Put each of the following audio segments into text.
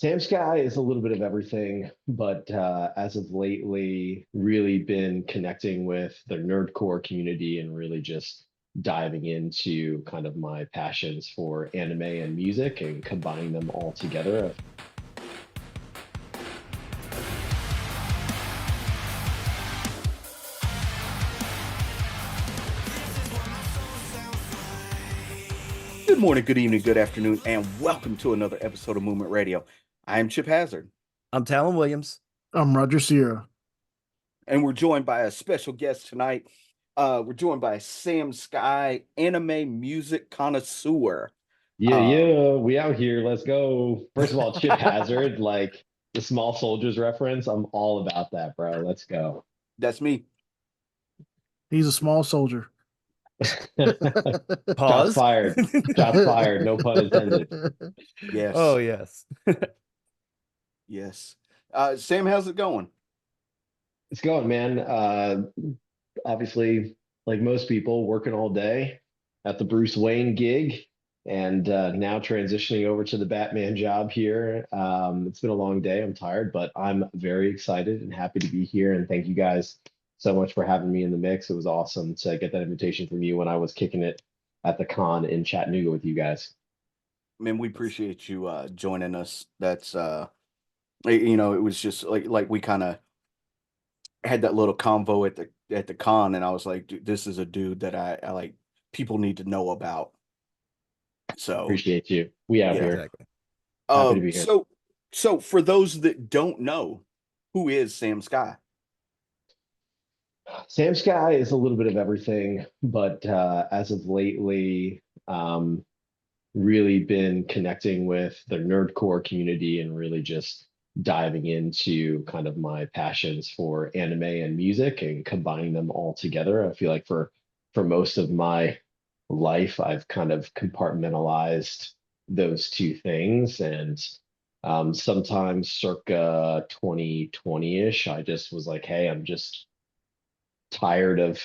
Sam Sky is a little bit of everything, but as of lately, really been connecting with the nerdcore community and really just diving into kind of my passions for anime and music and combining them all together. Good morning, good evening, good afternoon, and welcome to another episode of Movement Radio. I am Chip Hazard, I'm Talon Williams. I'm Roger Sierra. and we're joined by a special guest tonight. We're joined by Sam Sky, anime music connoisseur. Yeah, Um, yeah, we out here. Let's go. First of all, Chip Hazard, like the small soldiers reference. I'm all about that, bro. Let's go. that's me. He's a small soldier. Shots Pause. fired. Shots fired. No pun intended. Yes, Oh, yes. yes. Sam, how's it going? It's going, man. Obviously, like most people, working all day at the Bruce Wayne gig, and now transitioning over to the Batman job here. It's been a long day. I'm tired, but I'm very excited and happy to be here. And thank you guys so much for having me in the mix. It was awesome to get that invitation from you when I was kicking it at the con in Chattanooga with you guys. Man, we appreciate you joining us. That's it was just like we kind of had that little convo at the con, and I was like, dude, this is a dude that I like. People need to know about. So Appreciate you. We out yeah. here. Exactly. Happy to be here. So for those that don't know, who is Sam Sky? Sam Sky is a little bit of everything, but as of lately, really been connecting with the nerdcore community and really just diving into kind of my passions for anime and music and combining them all together. I feel like for most of my life, I've kind of compartmentalized those two things. And sometimes circa 2020-ish, I just was like, hey, I'm just tired of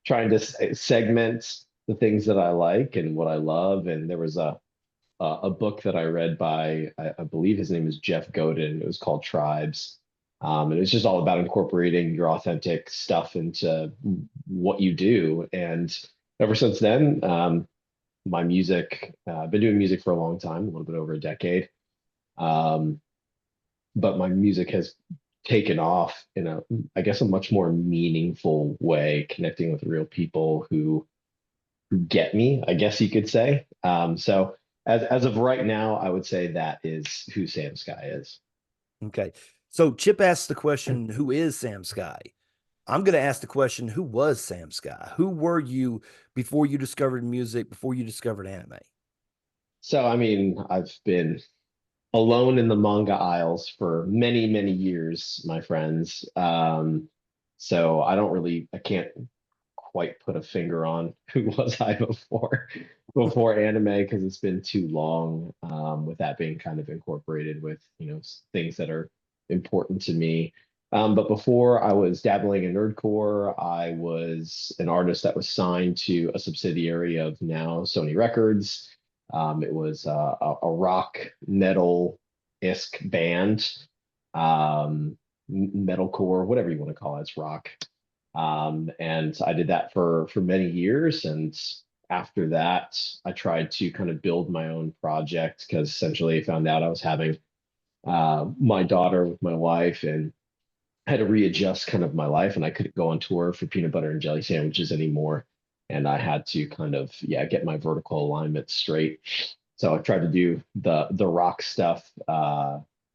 trying to segment the things that I like and what I love. And there was a book that I read by I believe his name is Jeff Godin. It was called Tribes. And it's just all about incorporating your authentic stuff into what you do. And ever since then, my music, I've been doing music for a long time, a little bit over a decade. Um, but my music has taken off in I guess, a much more meaningful way, connecting with real people who get me, I guess you could say. So as of right now, I would say that is who Sam Sky is. Okay. So Chip asked the question, who is Sam Sky? I'm going to ask the question, who was Sam Sky? Who were you before you discovered music, before you discovered anime? So I mean, I've been alone in the manga aisles for many, many years, my friends. So I can't quite put a finger on who was I before anime because it's been too long. With that being kind of incorporated with things that are important to me. But before I was dabbling in nerdcore, I was an artist that was signed to a subsidiary of now Sony Records. It was a rock metal-esque band, metalcore, whatever you want to call it. It's rock. And I did that for many years. And after that, I tried to kind of build my own project because essentially I found out I was having my daughter with my wife and had to readjust kind of my life. And I couldn't go on tour for peanut butter and jelly sandwiches anymore. And I had to kind of, yeah, get my vertical alignment straight. So I tried to do the rock stuff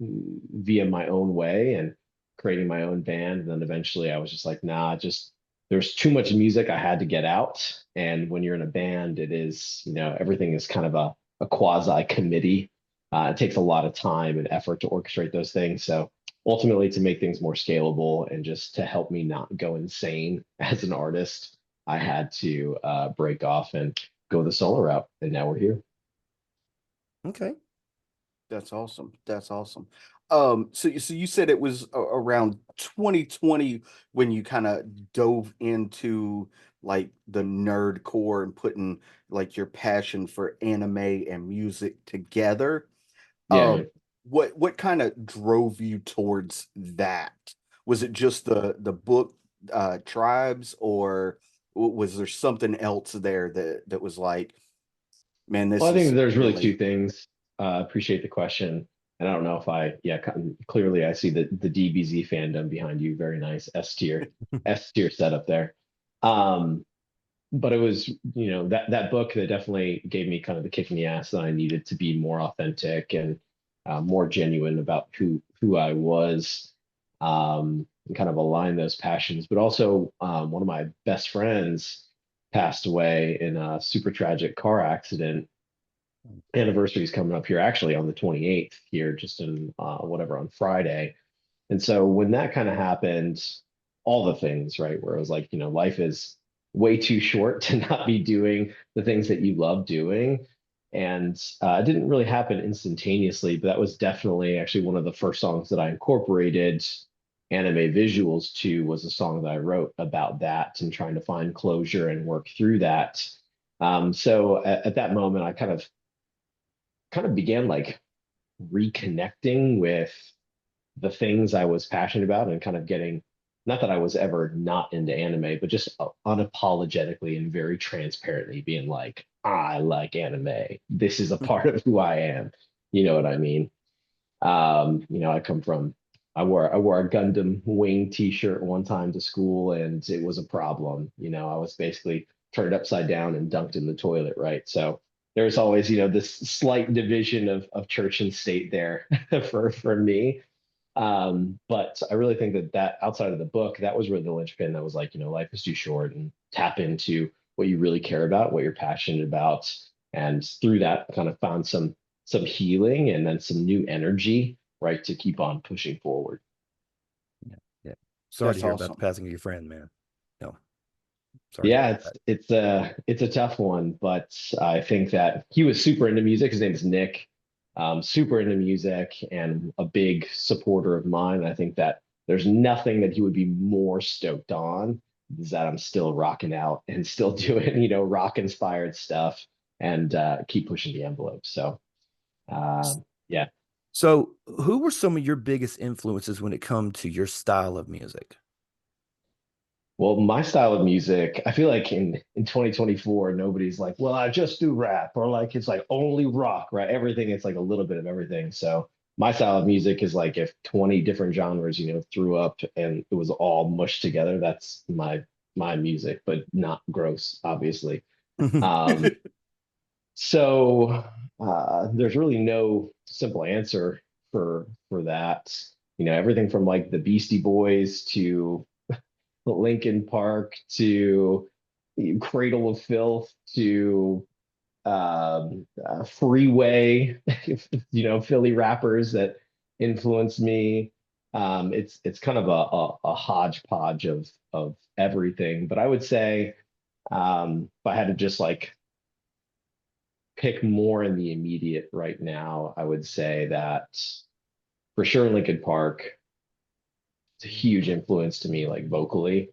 via my own way and creating my own band. And then eventually I was just like, nah, just there's too much music I had to get out. And when you're in a band, it is, everything is kind of a quasi committee. It takes a lot of time and effort to orchestrate those things. So ultimately, to make things more scalable and just to help me not go insane as an artist, I had to break off and go the solo route. And now we're here. Okay. That's awesome. That's awesome. So you said it was around 2020 when you kind of dove into like the nerd core and putting like your passion for anime and music together. Yeah, Um, man. what kind of drove you towards that? Was it just the book Tribes, or was there something else there that was like, man, Well, this I think is there's really really two things. Appreciate the question. And I don't know if yeah, clearly I see the DBZ fandom behind you. Very nice. S tier setup there. Um, but it was, that book that definitely gave me kind of the kick in the ass that I needed to be more authentic and more genuine about who I was, and kind of align those passions. But also, one of my best friends passed away in a super tragic car accident. Anniversary is coming up here actually on the 28th here, just in whatever, on Friday. And so when that kind of happened, all the things, right, where it was like, life is way too short to not be doing the things that you love doing. And it didn't really happen instantaneously, but that was definitely actually one of the first songs that I incorporated anime visuals to, was a song that I wrote about that and trying to find closure and work through that. So at that moment, I kind of began like reconnecting with the things I was passionate about and kind of getting, not that I was ever not into anime, but just unapologetically and very transparently being like, I like anime. This is a part of who I am. You know what I mean? I come from, I wore a Gundam Wing t-shirt one time to school, and it was a problem. I was basically turned upside down and dunked in the toilet, right? So there's always, this slight division of church and state there for me. But I really think that outside of the book, that was really the linchpin that was like, life is too short, and tap into what you really care about, what you're passionate about. And through that, kind of found some healing and then some new energy, right, to keep on pushing forward. Yeah. Yeah. Sorry to That's hear about the awesome. passing of your friend, man. No. Sorry to hear Yeah, about that. it's a tough one, but I think that he was super into music. His name is Nick, super into music and a big supporter of mine. I think that there's nothing that he would be more stoked on, is that I'm still rocking out and still doing, rock inspired stuff, and keep pushing the envelope. So, yeah. So, who were some of your biggest influences when it come to your style of music? Well, my style of music, I feel like in 2024, nobody's like, well, I just do rap, or like it's like only rock, right? Everything, it's like a little bit of everything. So my style of music is like if 20 different genres, threw up and it was all mushed together, that's my music, but not gross, obviously. Um, so there's really no simple answer for that. Everything from like the Beastie Boys to Lincoln Park to Cradle of Filth to Freeway, Philly rappers that influenced me. It's kind of a hodgepodge of everything, but I would say, if I had to just like pick more in the immediate right now, I would say that for sure Lincoln Park, it's a huge influence to me, like vocally.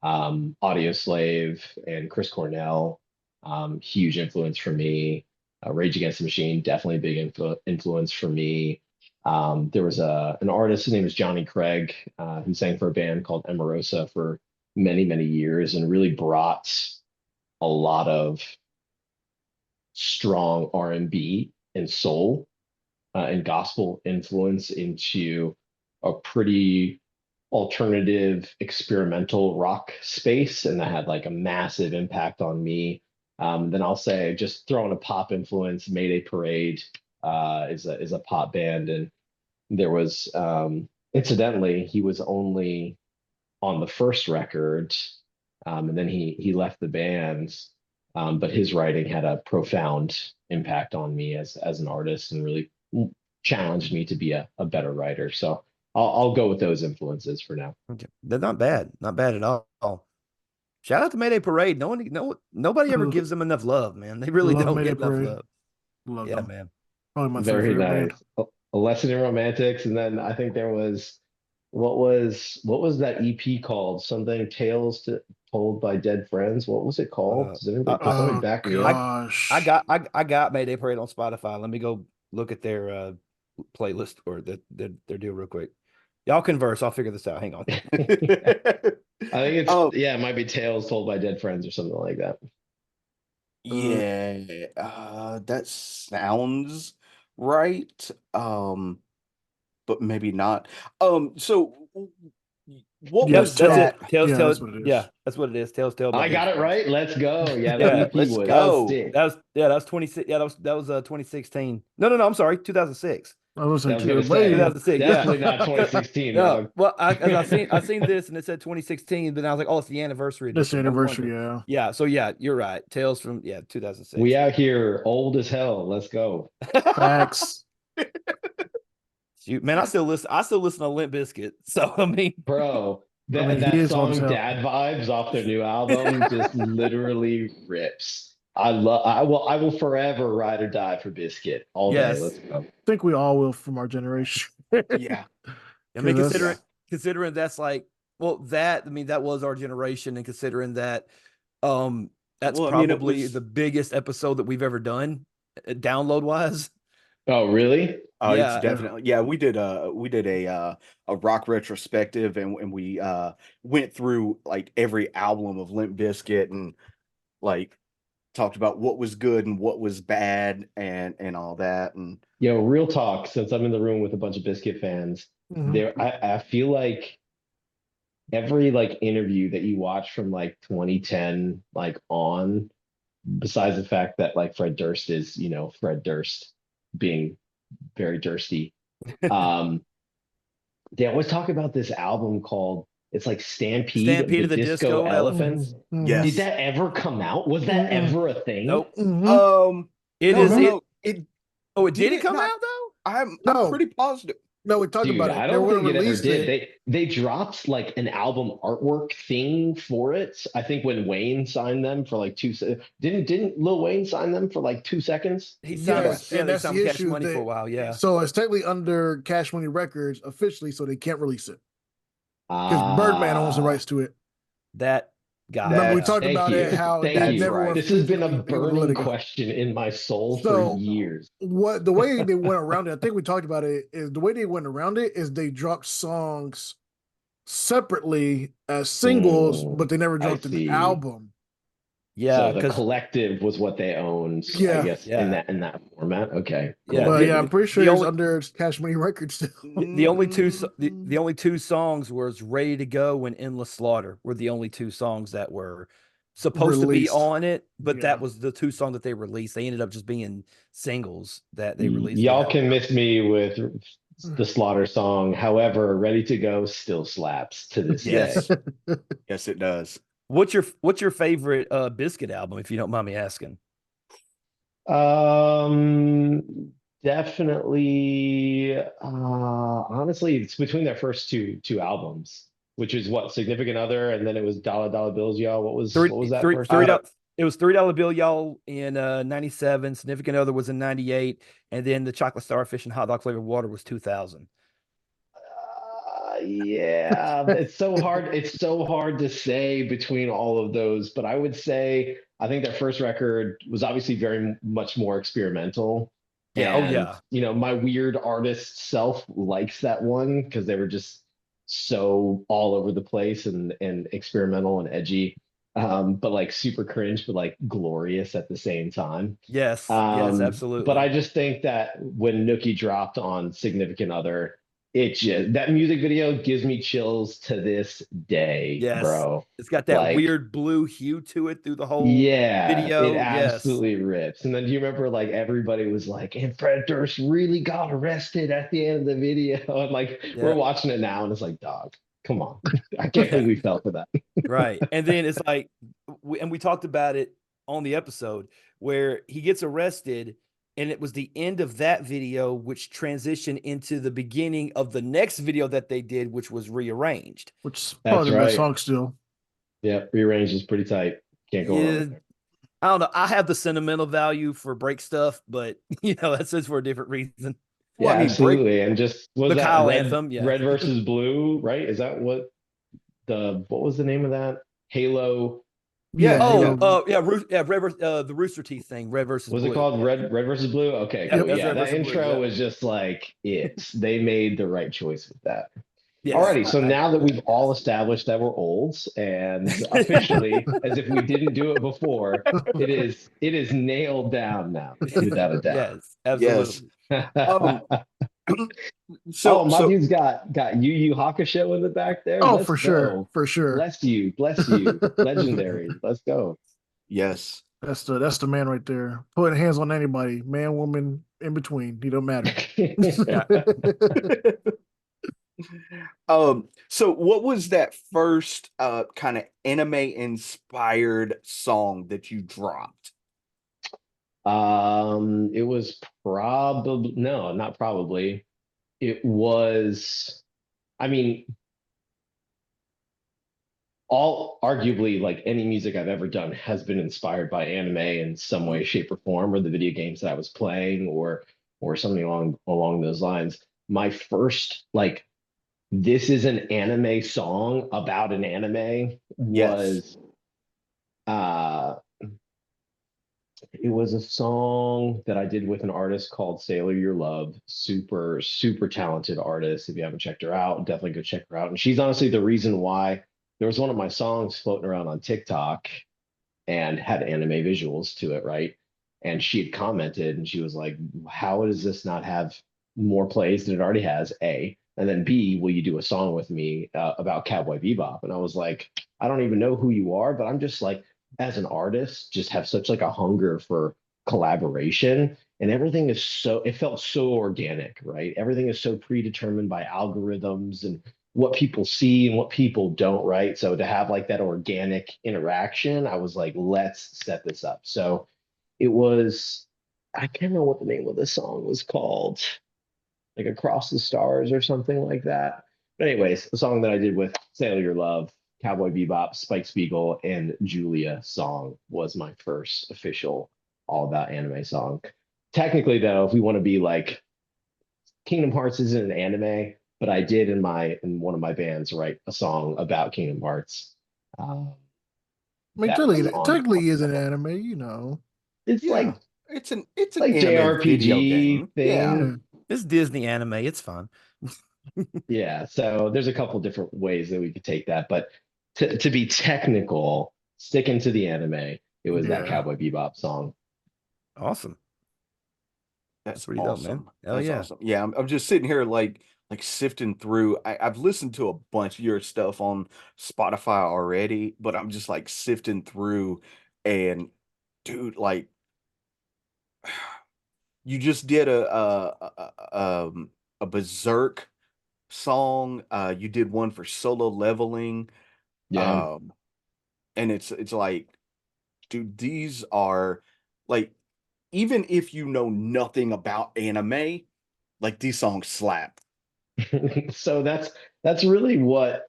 Audio Slave and Chris Cornell, huge influence for me. Rage Against the Machine, definitely a big influence for me. There was an artist, his name is Johnny Craig, who sang for a band called Emerosa for many, many years and really brought a lot of strong R&B and soul and gospel influence into a pretty alternative experimental rock space, and that had like a massive impact on me. Then I'll say, just throwing a pop influence, Mayday Parade is a pop band, and there was, incidentally, he was only on the first record, and then he left the band. But his writing had a profound impact on me as an artist, and really challenged me to be a better writer. So I'll go with those influences for now. Okay. They're not bad. Not bad at all. Shout out to Mayday Parade. Nobody ever gives them enough love, man. They really Love don't Mayday get enough Parade. love. Love Yeah, them. man. Probably my third Very favorite band. nice. A Lesson in Romantics, and then I think there was, what was that EP called? Something Tales Told by Dead Friends. What was it called? Uh, Does anybody, uh, can uh, somebody Oh back me up? gosh. I got Mayday Parade on Spotify. Let me go look at their playlist or their deal real quick. Y'all converse. I'll figure this out. Hang on. I think it's Oh, yeah, it might be Tales Told by Dead Friends or something like that. yeah, that sounds right. But maybe not. So what Yep, was that's that? it. Tales, Yeah, Tales. that's what it is. Yeah, that's what it is. Tales, Tale by I got Dead it Friends. right. Let's go. Yeah, Yeah, the EP let's was go. sick. That was 26. Yeah, that was 2016. No, I'm sorry, 2006. I was I like, was gonna way. say 2006. Yeah. definitely not 2016, No, dog. well, I seen this and it said 2016, but I was like, oh, it's the anniversary This edition. No anniversary, wonder. yeah. Yeah, so yeah, you're right. Tales from 2006. We out here old as hell. Let's go. Facts. Shoot, man, I still listen to Limp Bizkit. So I mean, Bro, I mean, he that is old as song hell. Dad Vibes off their new album just literally rips. I will forever ride or die for Biscuit all day. yes. Let's go. I think we all will from our generation. Yeah. I mean, 'Cause that's- considering that's like, well, that was our generation, and considering that, that's Well, I mean, it probably was- the biggest episode that we've ever done, download wise. Oh, really? Oh, Yeah. it's definitely we did a rock retrospective and we went through like every album of Limp Bizkit and like talked about what was good and what was bad and all that. And Yo, real talk, since I'm in the room with a bunch of Biscuit fans, Mhm. I feel like every like interview that you watch from like 2010 like on, besides the fact that like Fred Durst is, Fred Durst being very Dursty. They always talk about this album called it's like Stampede Stampede of the Disco Elephants. Mhm. Yes. Did that ever come out? Was that Mm-mm. ever a thing? Nope. Mhm. It no, is no, it. no, it Oh, it did did it come not- out though? I'm No. pretty positive. No, we talked Dude, about it. I They don't were think gonna it ever release did. it. They dropped like an album artwork thing for it. I think when Wayne signed them for like didn't Lil Wayne sign them for like 2 seconds? He signed Yes, they and that's signed the Cash issue. Money for a while. Yeah. So it's technically under Cash Money Records officially, so they can't release it because Birdman owns the rights to it. That guy. Remember, we That's- talked Thank about you. it, how Thank they you. never were This has been a physically able to let burning it go. question in my soul So- for years. What the way they went around it, I think we talked about it, is the way they went around it is they dropped songs separately as singles, but they never I dropped an see. album. Yeah, So the because collective was what they owned, Yeah. I guess, Yeah. in that format. Okay. Yeah, But the- yeah, I'm pretty sure the it's only- under Cash Money Records still. the only the only two songs was Ready to Go and Endless Slaughter were the only two songs that were supposed to be Released. on it, but Yeah. that was the two songs that they released. They ended up just being singles that they released. Y'all Yeah. can miss me with the Slaughter song. However, Ready to Go still slaps to this Yes. day. Yes, it does. What's your favorite Biscuit album, if you don't mind me asking? Definitely. Honestly, it's between their first two albums, which is what Significant Other, and then it was Dollar Dollar Bills, y'all. What was that first? It was $3 Bill Y'all in 97. Significant Other was in 98, and then the Chocolate Starfish and Hot Dog Flavored Water was 2000. Yeah, it's so hard. It's so hard to say between all of those, but I would say I think their first record was obviously very much more experimental. Yeah, oh, And, yeah. my weird artist self likes that one because they were just so all over the place and experimental and edgy. But like super cringe, but like glorious at the same time. Yes, yes, absolutely. But I just think that when Nookie dropped on Significant Other, that music video gives me chills to this day, Yes. bro. It's got that Like- weird blue hue to it through the whole It video. Yes. absolutely rips. And then do you remember like everybody was like, and Fred Durst really got arrested at the end of the video. And like Yeah. we're watching it now and it's like, dog, come on. I can't believe we fell for that. Right. And then it's like, we talked about it on the episode where he gets arrested, and it was the end of that video, which transitioned into the beginning of the next video that they did, which was Rearranged. Which is That's probably the best right. song still. Yeah, rearranged is pretty tight. Can't go Yeah, wrong. I don't know. I have the sentimental value for break stuff, but that's just for a different reason. Yeah, Well, I mean, absolutely. And just was The that Kyle red, anthem, yeah. red versus blue, right? Is that what was the name of that? Halo Yeah, Oh, yeah. the Rooster Teeth thing, red versus Was it blue. called Red versus Blue? Okay, Yeah, cool. that's Yeah, red that versus blue. intro Yeah. was just like it. They made the right choice with that. Yes. Alrighty, so I now agree that with we've all established that we're olds, and officially, as if we didn't do it before, it is nailed down now, without a doubt. Yes, yes. absolutely. Um, Oh, so my so dude's got Yu Yu Hakusho in the back there. Oh, Let's for sure, go. for sure. Bless you. Legendary. Let's go. yes. That's the man right there. Putting hands on anybody, man, woman, in between. He don't matter. Yeah. So what was that first kind of anime inspired song that you dropped? It was probably no, not probably. It was, I mean, all arguably like any music I've ever done has been inspired by anime in some way, shape, or form, or the video games that I was playing, or something along those lines. My first like this is an anime song about an anime Yes. was uh it was a song that I did with an artist called Sailor Your Love. Super, super talented artist. If you haven't checked her out, definitely go check her out. And she's honestly the reason why there was one of my songs floating around on TikTok and had anime visuals to it, right? And she had commented and she was like, how does this not have more plays than it already has? A. And then B, will you do a song with me about Cowboy Bebop? And I was like, I don't even know who you are, but I'm just like, as an artist, just have such like a hunger for collaboration. And everything is so, it felt so organic, right? Everything is so predetermined by algorithms and what people see and what people don't, right? So to have like that organic interaction, I was like, let's set this up. So it was, I can't remember what the name of the song was called, like Across the Stars or something like that. But anyways, the song that I did with Sailor Your Love, Cowboy Bebop, Spike Spiegel, and Julia song was my first official all about anime song. Technically, though, if we want to be like Kingdom Hearts isn't an anime, but I did in one of my bands write a song about Kingdom Hearts. Um, I mean, that was technically on he is an that one. anime, you know. It's Yeah. It's an like anime video JRPG game. Yeah. Yeah. thing. It's Disney anime. It's fun. Yeah, so there's a couple different ways that we could take that, but to be technical, sticking to the anime, it was that Yeah. Cowboy Bebop song. Awesome. That's That's pretty dope, man. awesome. Hell That's yeah. awesome. Yeah, I'm just sitting here like sifting through. I've listened to a bunch of your stuff on Spotify already, but I'm just like sifting through and dude, like you just did a Berserk song. You did one for solo leveling. Yeah. Um, and it's like, dude, these are like even if you know nothing about anime, like these songs slap. So that's really what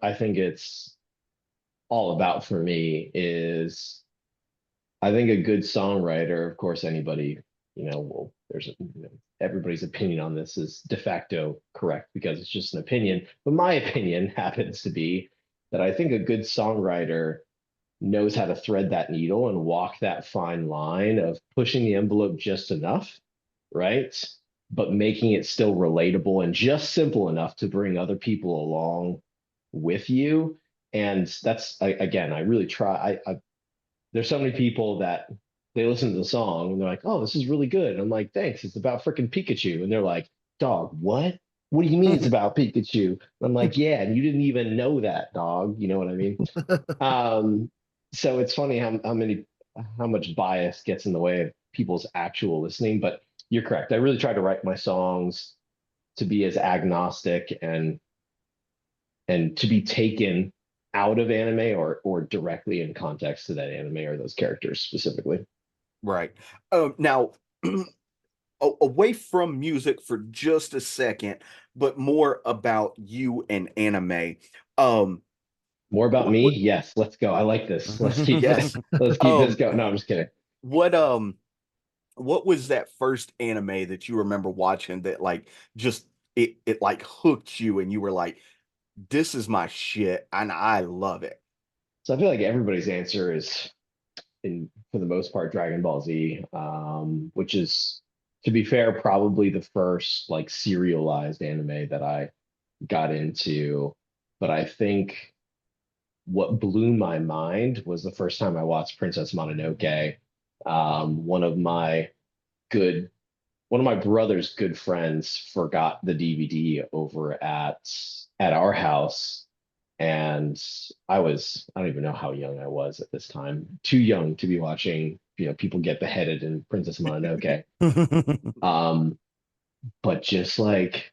I think it's all about for me is I think a good songwriter, of course, anybody, well, everybody's opinion on this is de facto correct because it's just an opinion. But my opinion happens to be that I think a good songwriter knows how to thread that needle and walk that fine line of pushing the envelope just enough, right? But making it still relatable and just simple enough to bring other people along with you. And that's again, I really try. There's so many people that they listen to the song and they're like, "Oh, this is really good." And I'm like, "Thanks. It's about freaking Pikachu." And they're like, "Dog, what? What do you mean it's about Pikachu?" And I'm like, "Yeah, and you didn't even know that, dog. You know what I mean?" Um, so it's funny how much bias gets in the way of people's actual listening. But you're correct. I really try to write my songs to be as agnostic and to be taken out of anime or directly in context to that anime or those characters specifically. Right. Now, away from music for just a second, but more about you and anime. Um, More about what, me? what, Yes, let's go. I like this. Let's keep yes. this. Let's keep this Um, going. No, I'm just kidding. what um, what was that first anime that you remember watching that like just it like hooked you and you were like, this is my shit and I love it. So I feel like everybody's answer is, for the most part, Dragon Ball Z, which is, to be fair, probably the first like serialized anime that I got into. But I think what blew my mind was the first time I watched Princess Mononoke. One of my good one of my brother's good friends forgot the DVD over at our house, and I don't even know how young I was at this time, too young to be watching, people get beheaded in Princess Mononoke. Um, but just like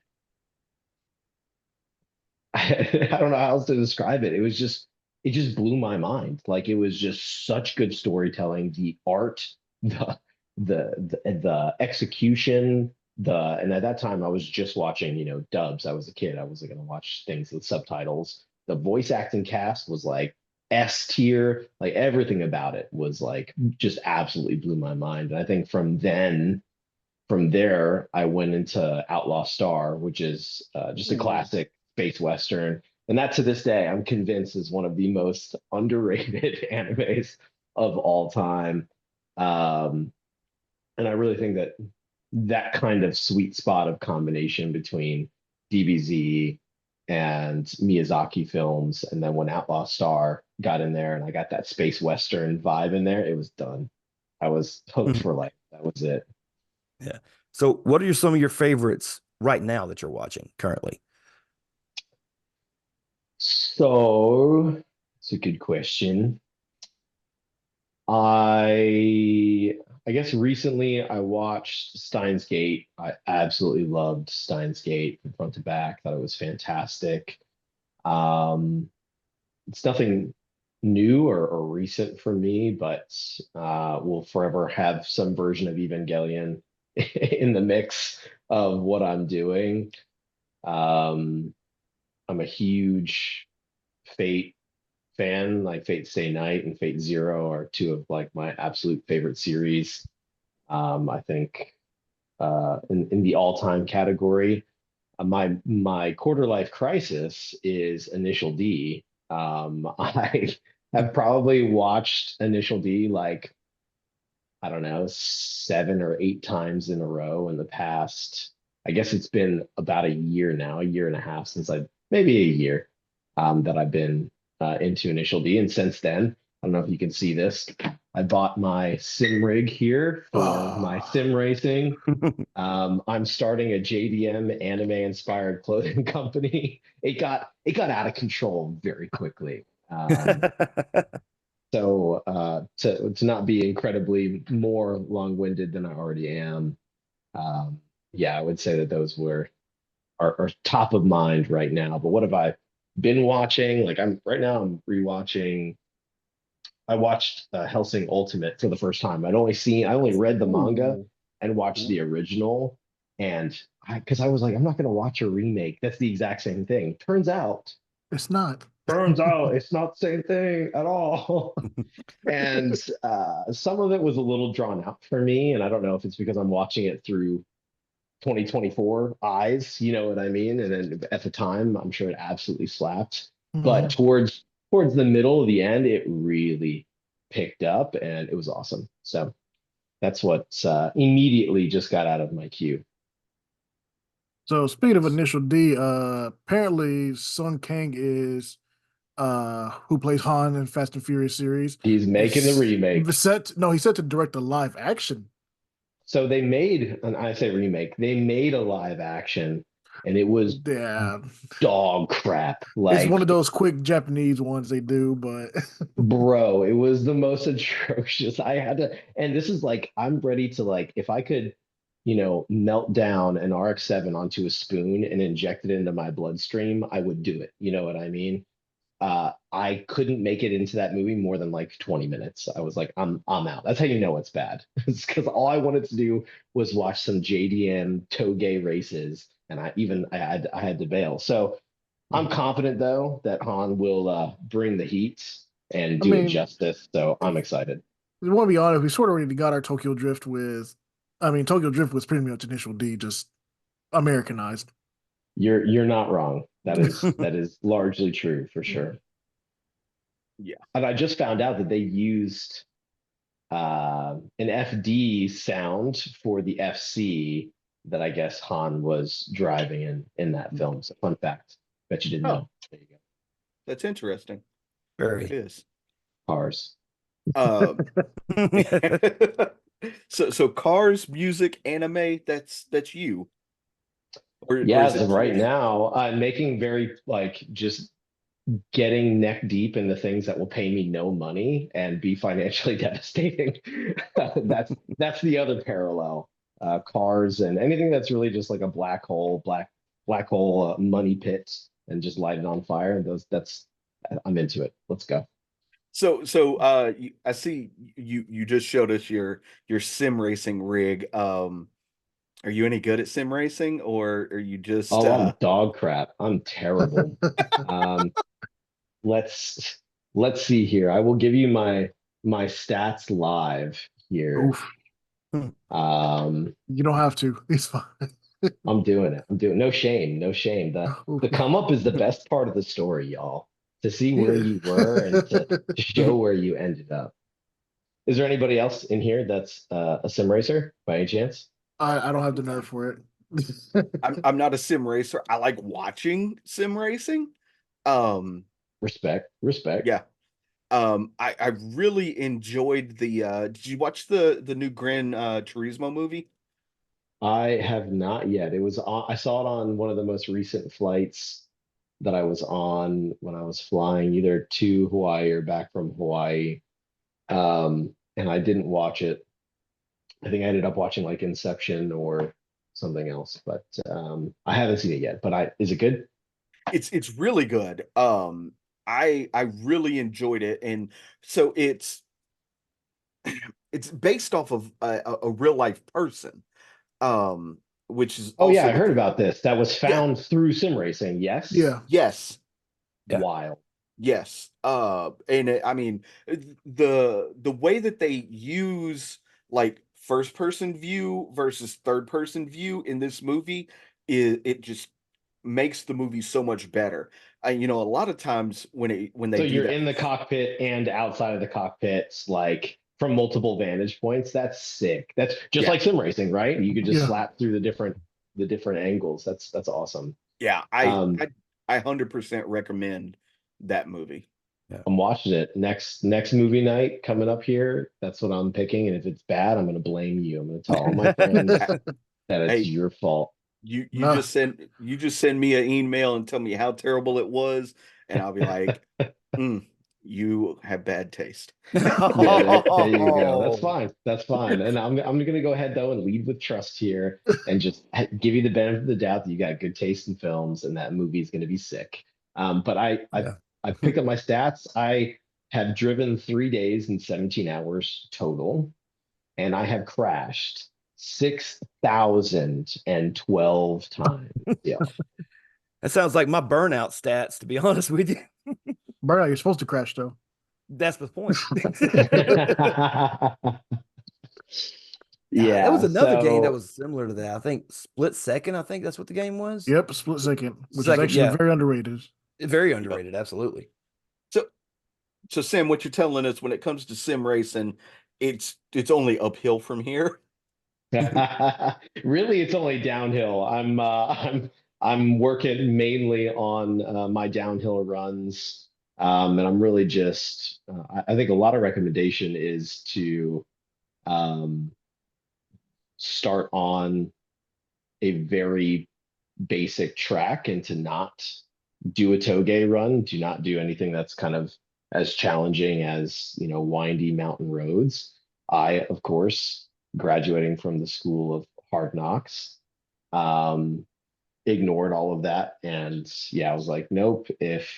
I don't know how else to describe it. It just blew my mind. Like it was just such good storytelling. The art, the the execution, and at that time I was just watching, dubs. I was a kid. I wasn't gonna watch things with subtitles. The voice acting cast was like S tier. Like everything about it was like just absolutely blew my mind. And I think from there, I went into Outlaw Star, which is just a classic space western, and that to this day I'm convinced is one of the most underrated animes of all time. Um, and I really think that that kind of sweet spot of combination between DBZ and Miyazaki films, and then when Outlaw Star got in there and I got that space western vibe in there, it was done. I was hooked for life. That was it. Yeah. So, what are some of your favorites right now that you're watching currently? So it's a good question. I guess recently I watched Steins Gate. I absolutely loved Steins Gate from front to back. Thought it was fantastic. Um, it's nothing new or recent for me, but will forever have some version of Evangelion in the mix of what I'm doing. Um, I'm a huge Fate fan. Like Fate Stay Night and Fate Zero are two of like my absolute favorite series. I think in the all-time category, my quarter life crisis is Initial D. I have probably watched Initial D like, I don't know, 7 or 8 times in a row in the past. I guess it's been about a year now, a year and a half since maybe a year, that I've been into Initial D. And since then, I don't know if you can see this. I bought my sim rig here for my sim racing. I'm starting a JDM anime inspired clothing company. It got out of control very quickly. So to not be incredibly more long-winded than I already am, um, yeah, I would say that those are top of mind right now. But what have I been watching? Like I'm rewatching. I watched Hellsing Ultimate for the first time. I only read the manga Ooh. and watched the original, and because I was like, I'm not going to watch a remake. That's the exact same thing. It's not. Turns out it's not the same thing at all. And some of it was a little drawn out for me, and I don't know if it's because I'm watching it through 2024 eyes, you know what I mean? And then at the time, I'm sure it absolutely slapped. But Mhm. towards the middle of the end, it really picked up, and it was awesome. So that's what immediately just got out of my queue. So speaking of Initial D, apparently Sun Kang is who plays Han in Fast and Furious series. He's making the remake. He's set to direct a live action. So they made, and I say remake, they made a live action, and it was Yeah, dog crap. it's one of Like, those quick Japanese ones they do, but bro, it was the most atrocious. I had to, and this is like, I'm ready to like, if I could, melt down an RX-7 onto a spoon and inject it into my bloodstream, I would do it. You know what I mean? I couldn't make it into that movie more than like 20 minutes. I was like, I'm out. That's how you know it's bad. It's because all I wanted to do was watch some JDM Toge races, and I had to bail. So I'm confident though that Han will bring the heat and I do it mean, justice. So if I'm excited. we want to be honest, we sort of already got our Tokyo Drift with. I mean, Tokyo Drift was pretty much Initial D, just Americanized. You're not wrong. That is largely true for sure. Yeah. And I just found out that they used an FD sound for the FC that I guess Han was driving in that film. So fun fact. Bet you didn't Oh, know. There you go. that's interesting. It Very. is. Cars. Um, so cars, music, anime, that's you. Or Yeah, is as it of right now, I'm making very like just getting neck deep in the things that will pay me no money and be financially devastating. That's the other parallel. Cars and anything that's really just like a black hole money pit and just light it on fire. And those that's I'm into it. Let's go. I see you just showed us your sim racing rig. Are you any good at sim racing, or are you just Oh, I'm dog crap. I'm terrible. Um, let's let's see here. I will give you my stats live here. Oof. Um, You don't have to. It's fine. I'm doing it. I'm doing no shame, no shame. The Oof. come up is the best part of the story, y'all. To see where Yeah. you were and to show where you ended up. Is there anybody else in here that's a sim racer by any chance? I don't have the nerve for it. I'm not a sim racer. I like watching sim racing. Um, Respect, respect. yeah. I really enjoyed the did you watch the new Gran Turismo movie? I have not yet. It was I saw it on one of the most recent flights that I was on when I was flying either to Hawaii or back from Hawaii. And I didn't watch it. I think I ended up watching like Inception or something else, but I haven't seen it yet. But I is it good? It's really good. I really enjoyed it, and so it's based off of a real life person, which is Oh yeah, also I the heard about this. That was yeah, found through sim racing. Yes. Yeah. yes, Yeah. Wild. yes. And I mean the way that they use like first person view versus third person view in this movie is it just makes the movie so much better. A lot of times when So they do you're that, in the cockpit and outside of the cockpits, like from multiple vantage points. That's sick. That's just yeah, like sim racing, right? You could just Yeah. slap through the different angles. That's awesome. yeah, Um, I 100% recommend that movie. Yeah. I'm watching it next movie night coming up here. That's what I'm picking. And if it's bad, I'm gonna blame you. I'm gonna tell all my friends that it's Hey, your fault. Nah. you just send me an email and tell me how terrible it was, and I'll be like, mm, you have bad taste. Yeah, there you go. That's Oh, fine. That's fine. And I'm gonna go ahead though and lead with trust here and just give you the benefit of the doubt that you got good taste in films and that movie is gonna be sick. But yeah. I picked up my stats. I have driven 3 days and 17 hours total, and I have crashed 6,012 times. Yeah. That sounds like my burnout stats, to be honest with you. Bro, you're supposed to crash though. That's the point. There was Yeah. another game that So was similar to that. I think Split Second. I think that's what the game was. Yep, split second, which is Second, actually yeah. very underrated. Very Yep. underrated, absolutely. So so Sam, what you're telling us when it comes to sim racing, it's only uphill from here. really, it's only downhill. I'm working mainly on my downhill runs, and I'm really just. I think a lot of recommendation is to um, start on a very basic track and to not do a toge run. Do not do anything that's kind of as challenging as, windy mountain roads. I, of course, graduating from the school of hard knocks, um, ignored all of that. And yeah, I was like, nope, if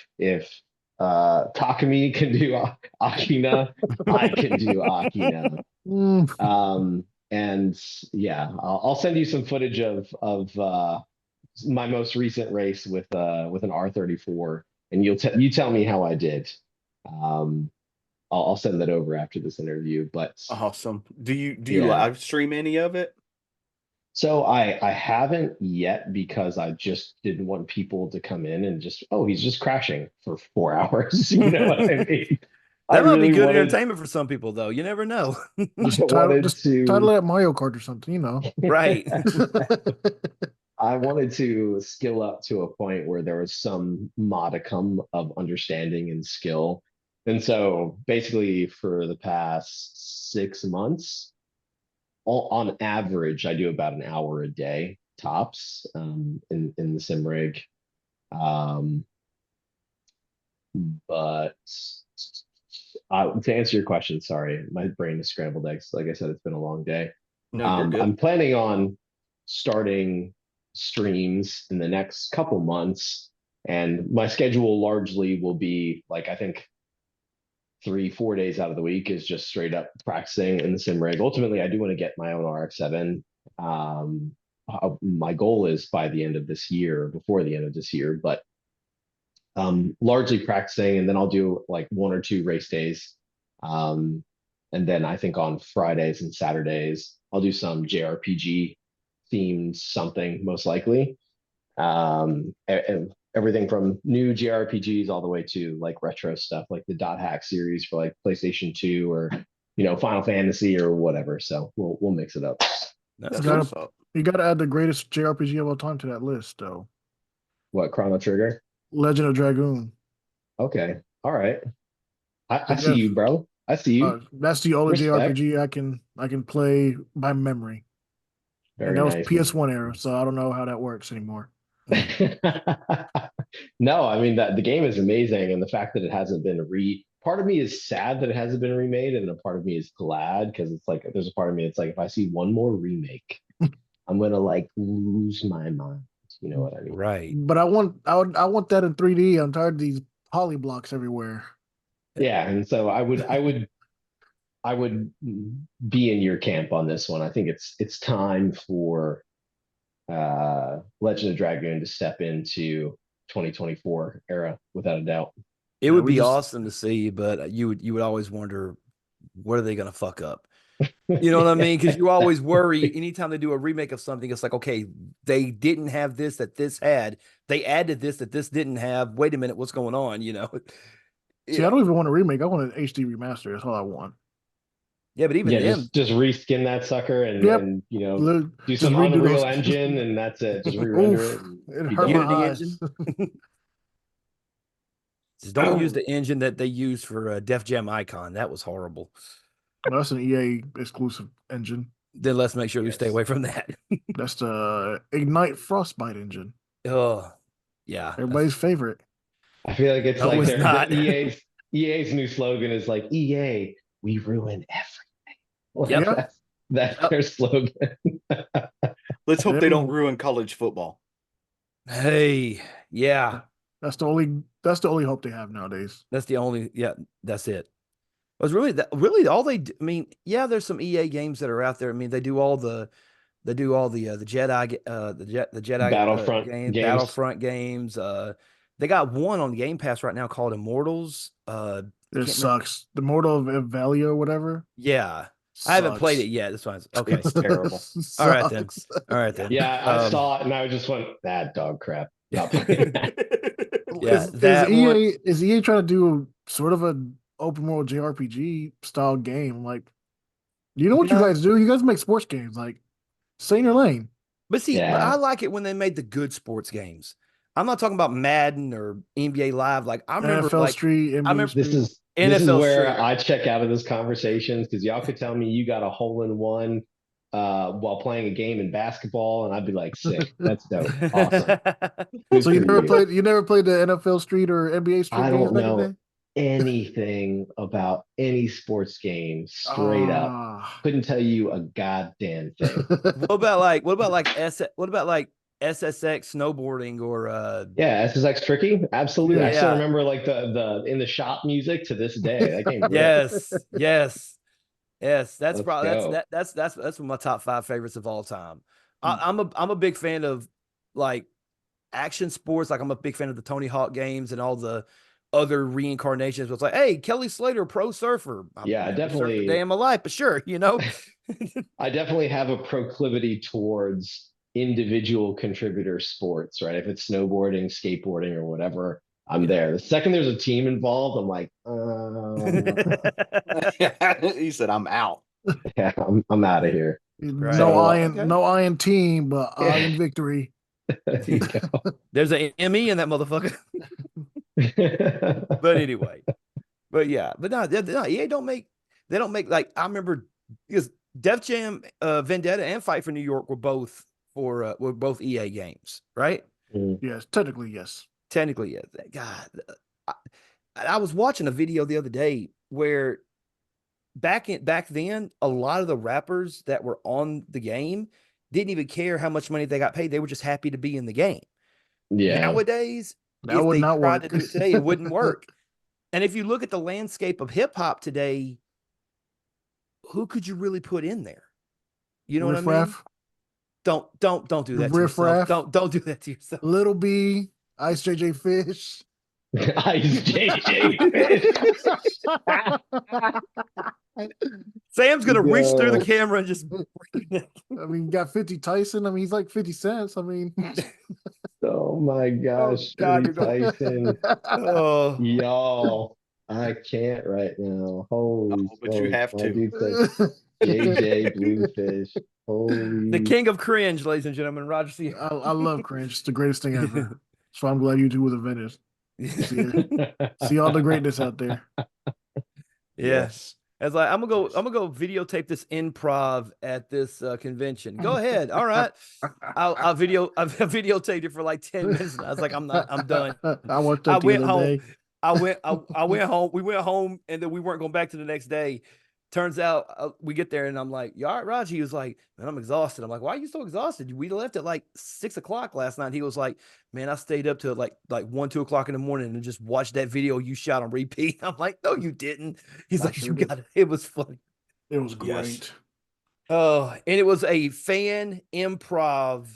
Takumi can do Akina, I can do Akina. Mm. And yeah, I'll send you some footage of my most recent race with an R34, and you tell me how I did. Um, I'll send that over after this interview. But Awesome. Do you yeah, live stream any of it? So I haven't yet because I just didn't want people to come in and just, oh, he's just crashing for 4 hours. You know what I mean? I That might be really good wanted entertainment for some people, though. You never know. Just wanted title to it Mario Kart or something, you know. Right. I wanted to skill up to a point where there was some modicum of understanding and skill. And so basically for the past 6 months, on average, I do about an hour a day tops in the sim rig. Um, but to answer your question, sorry, my brain is scrambled eggs. Like I said, it's been a long day. No, you're good. I'm planning on starting streams in the next couple months, and my schedule largely will be like I think 3, 4 days out of the week is just straight up practicing in the sim rig. Ultimately, I do want to get my own RX-7. My goal is by the end of this year, before the end of this year, but largely practicing, and then I'll do like 1 or 2 race days. And then I think on Fridays and Saturdays, I'll do some JRPG themed something, most likely. And everything from new JRPGs all the way to like retro stuff, like the Dot Hack series for like PlayStation 2 or Final Fantasy or whatever. So we'll mix it up. That's You cool. what's up. gotta add the greatest JRPG of all time to that list, though. What, Chrono Trigger? Legend of Dragoon. Okay. All right. I see Yeah, you, bro. I see you. that's the only Respect. JRPG I can play by memory, and Very that was nice. PS1 era, so I don't know how that works anymore. No, I mean that the game is amazing, and the fact that it hasn't been part of me is sad that it hasn't been remade, and a part of me is glad because it's like there's a part of me that's like if I see one more remake, I'm gonna like lose my mind. You know what I mean? Right. But I want that in 3D. I'm tired of these poly blocks everywhere. Yeah, and so I would be in your camp on this one. I think it's time for Legend of Dragoon to step into 2024 era without a doubt. It Yeah, would we be just awesome to see, but you would always wonder what are they going to fuck up? You know what I mean? Because you always worry anytime they do a remake of something. It's like, okay, they didn't have this that this had. They added this that this didn't have. Wait a minute, what's going on? see. I don't even want a remake. I want an HD remaster. That's all I want. Yeah, but even Yeah, them, just reskin that sucker and Yep. do Just some redo Unreal those. Engine and that's it. Just re-render it Oof! and It be hurt done. my Unity eyes. engine. Just don't use the engine that they used for Def Jam Icon. That was horrible. No, that's an EA exclusive engine. Then let's make sure we stay Yes. away from that. That's the Ignite Frostbite engine. Oh, yeah. Everybody's favorite. I feel like it's No, like it's the not. EA's new slogan is like EA, we ruin everything. Like Yep. Yeah. that's Yep. their slogan. Let's hope Yeah. they don't ruin college football. Hey, yeah. That's the only hope they have nowadays. That's the only, yeah, that's it. It was really all they, I mean, yeah, there's some EA games that are out there. I mean, they do all the Jedi, the Jedi Battlefront game, games. Battlefront games. They got one on Game Pass right now called Immortals. It Can't remember. sucks. The Mortal of Evalia or whatever. Yeah, I haven't played it yet. That's fine. Okay, It's terrible. all right then. All right then. Yeah, I saw it and I just went, that dog crap. Not playing that. Yeah, Is that one. EA trying to do sort of a open world JRPG style game? Like, you know what you Yeah. guys do? You guys make sports games. Like, stay in your lane. But see, but Yeah. I like it when they made the good sports games. I'm not talking about Madden or NBA Live. Like I remember, NFL Street, I NBA remember This Street. is NFL where Street. I check out of this conversations because y'all could tell me you got a hole in one while playing a game in basketball, and I'd be like, sick. That's dope. Awesome. Good So you for never you. played the NFL Street or NBA Street I games don't back in the know day? anything about any sports game straight up. Ah. Couldn't tell you a goddamn thing. What about like SSX snowboarding or Yeah, SSX Tricky. Absolutely. Yeah. I still Yeah. remember like the in the shop music to this day. That game ripped. Yes. That's Let's probably go. that's one of my top 5 favorites of all time. Mm. I'm a big fan of like action sports. Like I'm a big fan of the Tony Hawk games and all the other reincarnations. It's like, hey, Kelly Slater, pro surfer. I've Yeah, never surfed a definitely. day in my life, but sure, you know. I definitely have a proclivity towards individual contributor sports, right? If it's snowboarding, skateboarding, or whatever, I'm there. The second there's a team involved, I'm like, He said, I'm out. yeah, I'm out of here. Right. No So, iron, okay. no iron team, but iron victory. there you go. There's an Emmy in that motherfucker. But anyway, but yeah, but no, EA don't make, they don't make, like, I remember because Def Jam, Vendetta, and Fight for New York were both EA games, right? Yes, technically, yes. Technically, yeah. God, I was watching a video the other day where back then, a lot of the rappers that were on the game didn't even care how much money they got paid. They were just happy to be in the game. Yeah. Nowadays, That if would they not tried work. to do it today, it wouldn't work. And if you look at the landscape of hip hop today, who could you really put in there? You know what I mean? Riff Don't do that to Riff yourself. Raff. Don't do that to yourself. Little B, Ice JJ Fish. Ice JJ Fish. Sam's gonna reach through the Yo. camera and just. I mean, you got 50 Tyson. I mean, he's like 50 cents. I mean, Oh my gosh, God, Billy Tyson. Oh, Y'all, I can't right now. Holy Oh, but you smokes, have my to. dude said JJ Bluefish. Holy the king of cringe, ladies and gentlemen, Roger C. I love cringe. It's the greatest thing ever. So I'm glad you two was invented. See all the greatness out there. Yes. As like, I'm gonna go videotape this improv at this convention. Go ahead. All right. I've videotaped it for like 10 minutes. I was like, I'm done. I watched that I the went other home. day. I went home. We went home, and then we weren't going back to the next day. Turns out we get there, and I'm like, "You all right, Raj?" He was like, "Man, I'm exhausted." I'm like, "Why are you so exhausted? We left at like 6 o'clock last night." He was like, "Man, I stayed up till like 1, 2 o'clock in the morning and just watched that video you shot on repeat." I'm like, "No, you didn't." He's I like, sure "You did. got it. It was funny." It was Yes. great. Oh, and it was a fan improv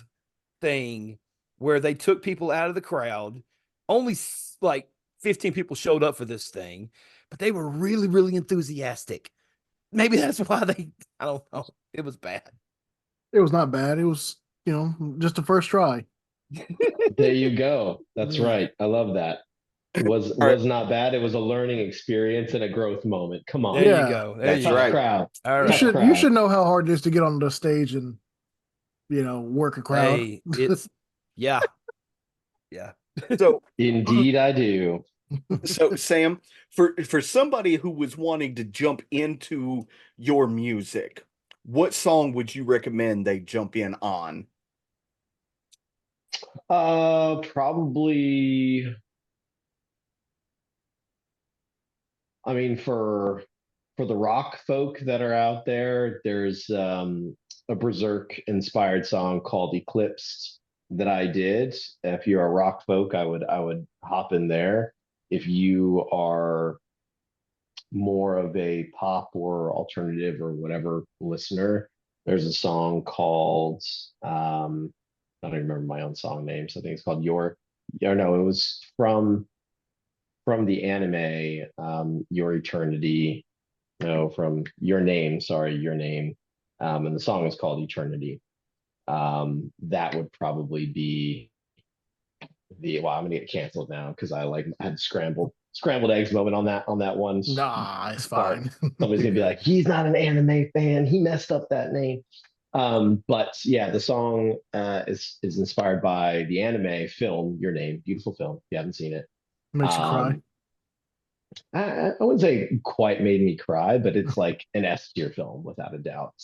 thing where they took people out of the crowd. Only like 15 people showed up for this thing, but they were really, really enthusiastic. Maybe that's why I don't know. It was bad. It was not bad. It was, just the first try. There you go. That's right. I love that. Was not bad. It was a learning experience and a growth moment. Come on. There Yeah. you go. There That's you go. right. Crowd. All You right. should know how hard it is to get on the stage and work a crowd. Hey, it's yeah. So Indeed, I do. So Sam, for somebody who was wanting to jump into your music, what song would you recommend they jump in on? Probably. I mean, for the rock folk that are out there, there's a Berserk inspired song called Eclipsed that I did. If you're a rock folk, I would hop in there. If you are more of a pop or alternative or whatever listener, there's a song called I don't remember my own song name. So I think it's called it was from the anime Your Eternity. No, from Your Name, sorry, Your Name. And the song is called Eternity. That would probably be I'm gonna get canceled now because I had scrambled eggs moment on that one. Nah, it's fine. Somebody's gonna be like, he's not an anime fan. He messed up that name. But yeah, the song is inspired by the anime film Your Name. Beautiful film. If you haven't seen it. Makes you cry. I wouldn't say quite made me cry, but it's like an S tier film without a doubt.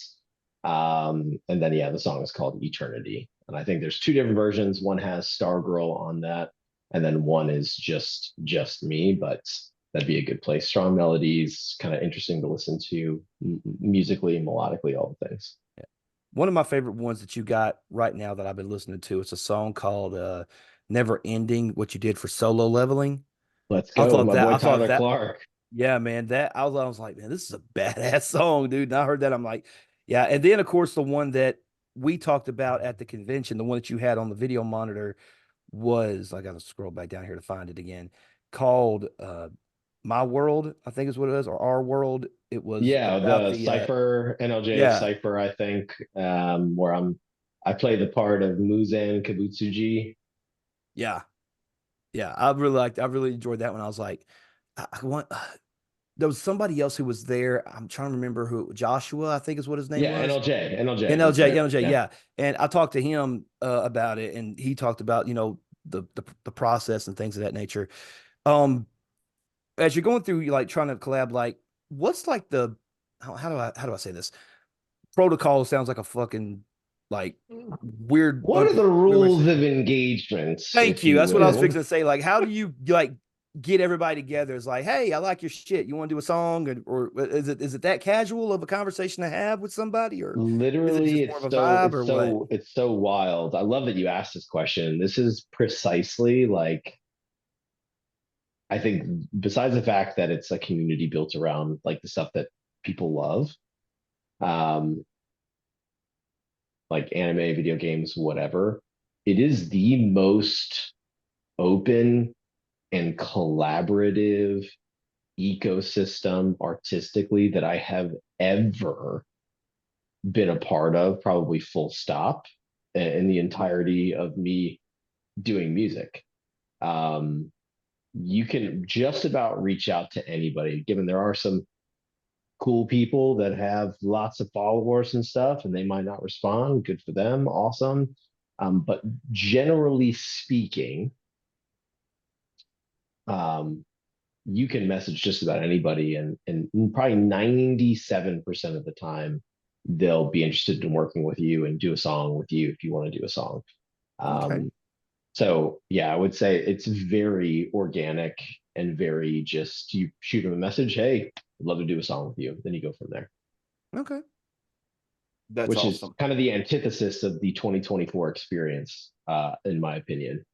And then yeah, the song is called Eternity, and I think there's two different versions. One has Stargirl on that, and then one is just me. But that'd be a good place. Strong melodies, kind of interesting to listen to musically, melodically, all the things. Yeah. One of my favorite ones that you got right now that I've been listening to, it's a song called Never Ending, What You Did for Solo Leveling. Let's go, my boy Tyler Clark. Yeah, man, I was like, man, this is a badass song, dude. And I heard that, I'm like, yeah. And then of course the one that we talked about at the convention, the one that you had on the video monitor was, I got to scroll back down here to find it again. called My World, I think is what it is, or Our World. It was Yeah, about the the Cypher, NLJ yeah, Cypher, I think, where I play the part of Muzan Kabutsuji. yeah, yeah. I really enjoyed that one. I was like, I want there was somebody else who was there. I'm trying to remember who, Joshua, I think is what his name Yeah, was. NLJ. That's NLJ, right. NLJ, Yeah. yeah. And I talked to him about it, and he talked about, the process and things of that nature. Um, as you're going through, you like trying to collab, like what's like the how do I say this? Protocol sounds like a fucking like weird, What are the weird way to rules say of it. engagement, Thank if you. you That's what I was will? fixing to say. Like, how do you like get everybody together? It's like, hey, I like your shit. You want to do a song, or is it that casual of a conversation to have with somebody, or is it Literally, just more of a vibe, or what? it's so wild. I love that you asked this question. This is precisely like, I think, besides the fact that it's a community built around like the stuff that people love, um, like anime, video games, whatever, it is the most open and collaborative ecosystem artistically that I have ever been a part of, probably full stop, in the entirety of me doing music. Um, you can just about reach out to anybody, given there are some cool people that have lots of followers and stuff, and they might not respond. Good for them, awesome. But generally speaking, um, you can message just about anybody, and probably 97% of the time they'll be interested in working with you and do a song with you if you want to do a song. Okay. Um, so yeah, I would say it's very organic and very just you shoot them a message, hey, I'd love to do a song with you. Then you go from there, Okay. That's which is awesome. kind of the antithesis of the 2024 experience, in my opinion,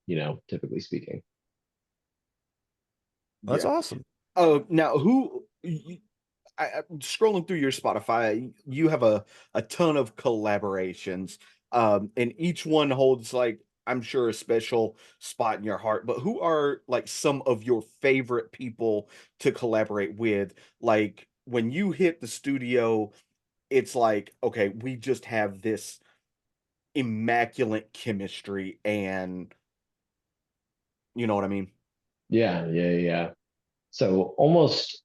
typically speaking. That's Yeah. awesome. Oh, now I'm scrolling through your Spotify. You have a ton of collaborations, and each one holds like I'm sure a special spot in your heart. But who are like some of your favorite people to collaborate with? Like when you hit the studio, it's like okay, we just have this immaculate chemistry, and you know what I mean. Yeah. So almost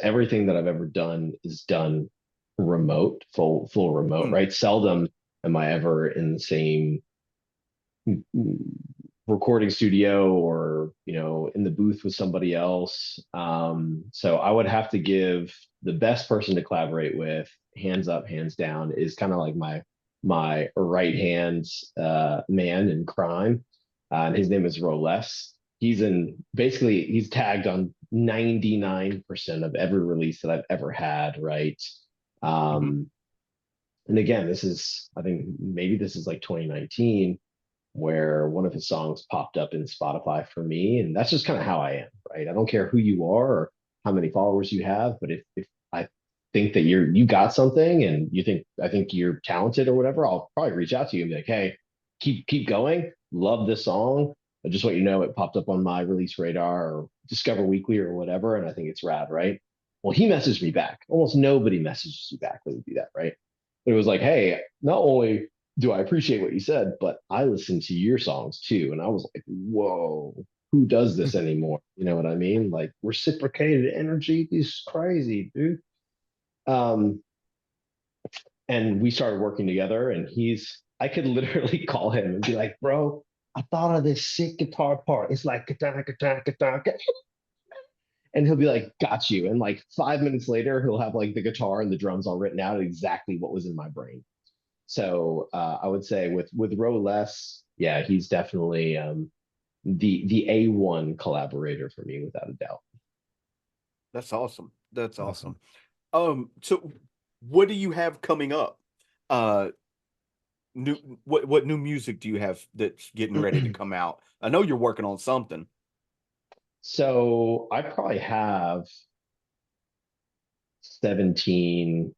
everything that I've ever done is done remote, full remote, Mm, right? Seldom am I ever in the same recording studio or in the booth with somebody else. So I would have to give the best person to collaborate with, hands up, hands down, is kind of like my right hand man in crime, and his name is Roles. He's tagged on 99% of every release that I've ever had, right? mhm. Um, and again, I think maybe this is like 2019 where one of his songs popped up in Spotify for me. And that's just kind of how I am, right? I don't care who you are or how many followers you have, but if I think that you got something and I think you're talented or whatever, I'll probably reach out to you and be like, hey, keep going. Love this song. I just want you to know it popped up on my release radar or Discover Weekly or whatever. And I think it's rad, right? Well, he messaged me back. Almost nobody messages you back when you do that, right? But it was like, hey, not only do I appreciate what you said, but I listen to your songs too. And I was like, whoa, who does this anymore? You know what I mean? Like reciprocated energy is crazy, dude. Um, and we started working together, and I could literally call him and be like, bro, I thought of this sick guitar part. It's like guitar, guitar, guitar. And he'll be like, got you. And like 5 minutes later, he'll have like the guitar and the drums all written out exactly what was in my brain. So I would say with Roles, yeah, he's definitely the A1 collaborator for me without a doubt. That's awesome. That's awesome. Awesome. So what do you have coming up? Uh, new what new music do you have that's getting ready to come out? I know you're working on something. So I probably have 17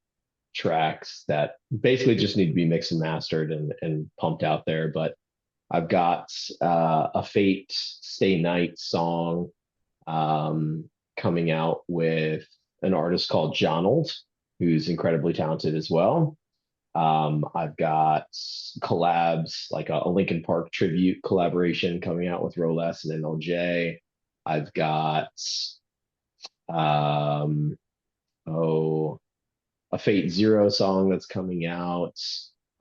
tracks that basically just need to be mixed and mastered and pumped out there. But I've got a Fate Stay Night song coming out with an artist called Jonald, who's incredibly talented as well. I've got collabs like a Linkin Park tribute collaboration coming out with Roles and NLJ. I've got um, oh, a Fate Zero song that's coming out.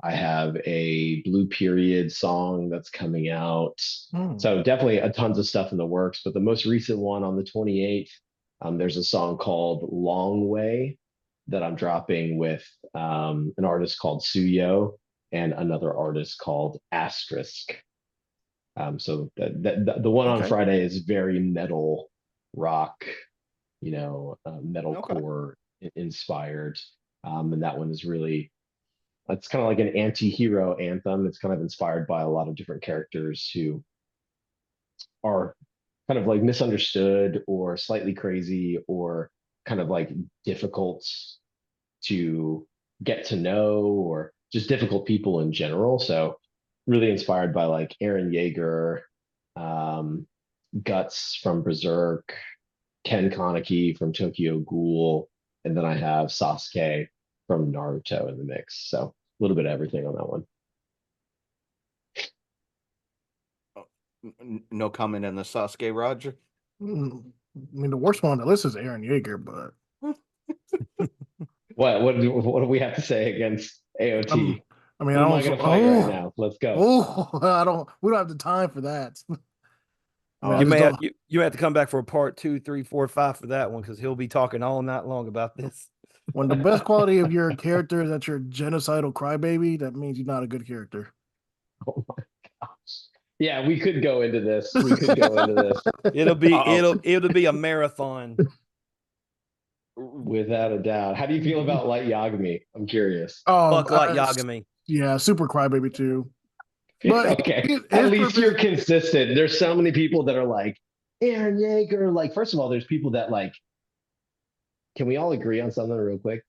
I have a Blue Period song that's coming out. So definitely a tons of stuff in the works. But the most recent one on the 28th, there's a song called Long Way that I'm dropping with an artist called Tsuyo and another artist called Asterisk. So the one on Okay. Friday is very metal rock, metalcore inspired. And that one is really, it's kind of like an anti-hero anthem. It's kind of inspired by a lot of different characters who are kind of like misunderstood or slightly crazy or kind of like difficult to get to know or just difficult people in general. So really inspired by like Aaron Yeager, Guts from Berserk, Ken Kaneki from Tokyo Ghoul, and then I have Sasuke from Naruto in the mix. So a little bit of everything on that one. No comment on the Sasuke, Roger. I mean, the worst one on the list is Aaron Yeager, but What do we have to say against AOT? I mean, Who I am don't. I going to fight right now? Let's go. Oh, I don't. We don't have the time for that. I mean, I You just may don't. you have to come back for a part 2, 3, 4, 5 for that one because he'll be talking all night long about this. When the best quality of your character is that you're a genocidal crybaby, that means you're not a good character. Oh my gosh. Yeah, we could go into this. We could go into this It'll be a marathon. without a doubt. How do you feel about Light Yagami? I'm curious. Oh, Fuck like Yagami. yeah, super crybaby too. But Okay, at least you're consistent. There's so many people that are like Aaron Yeager. Like, first of all, there's people that like. Can we all agree on something real quick?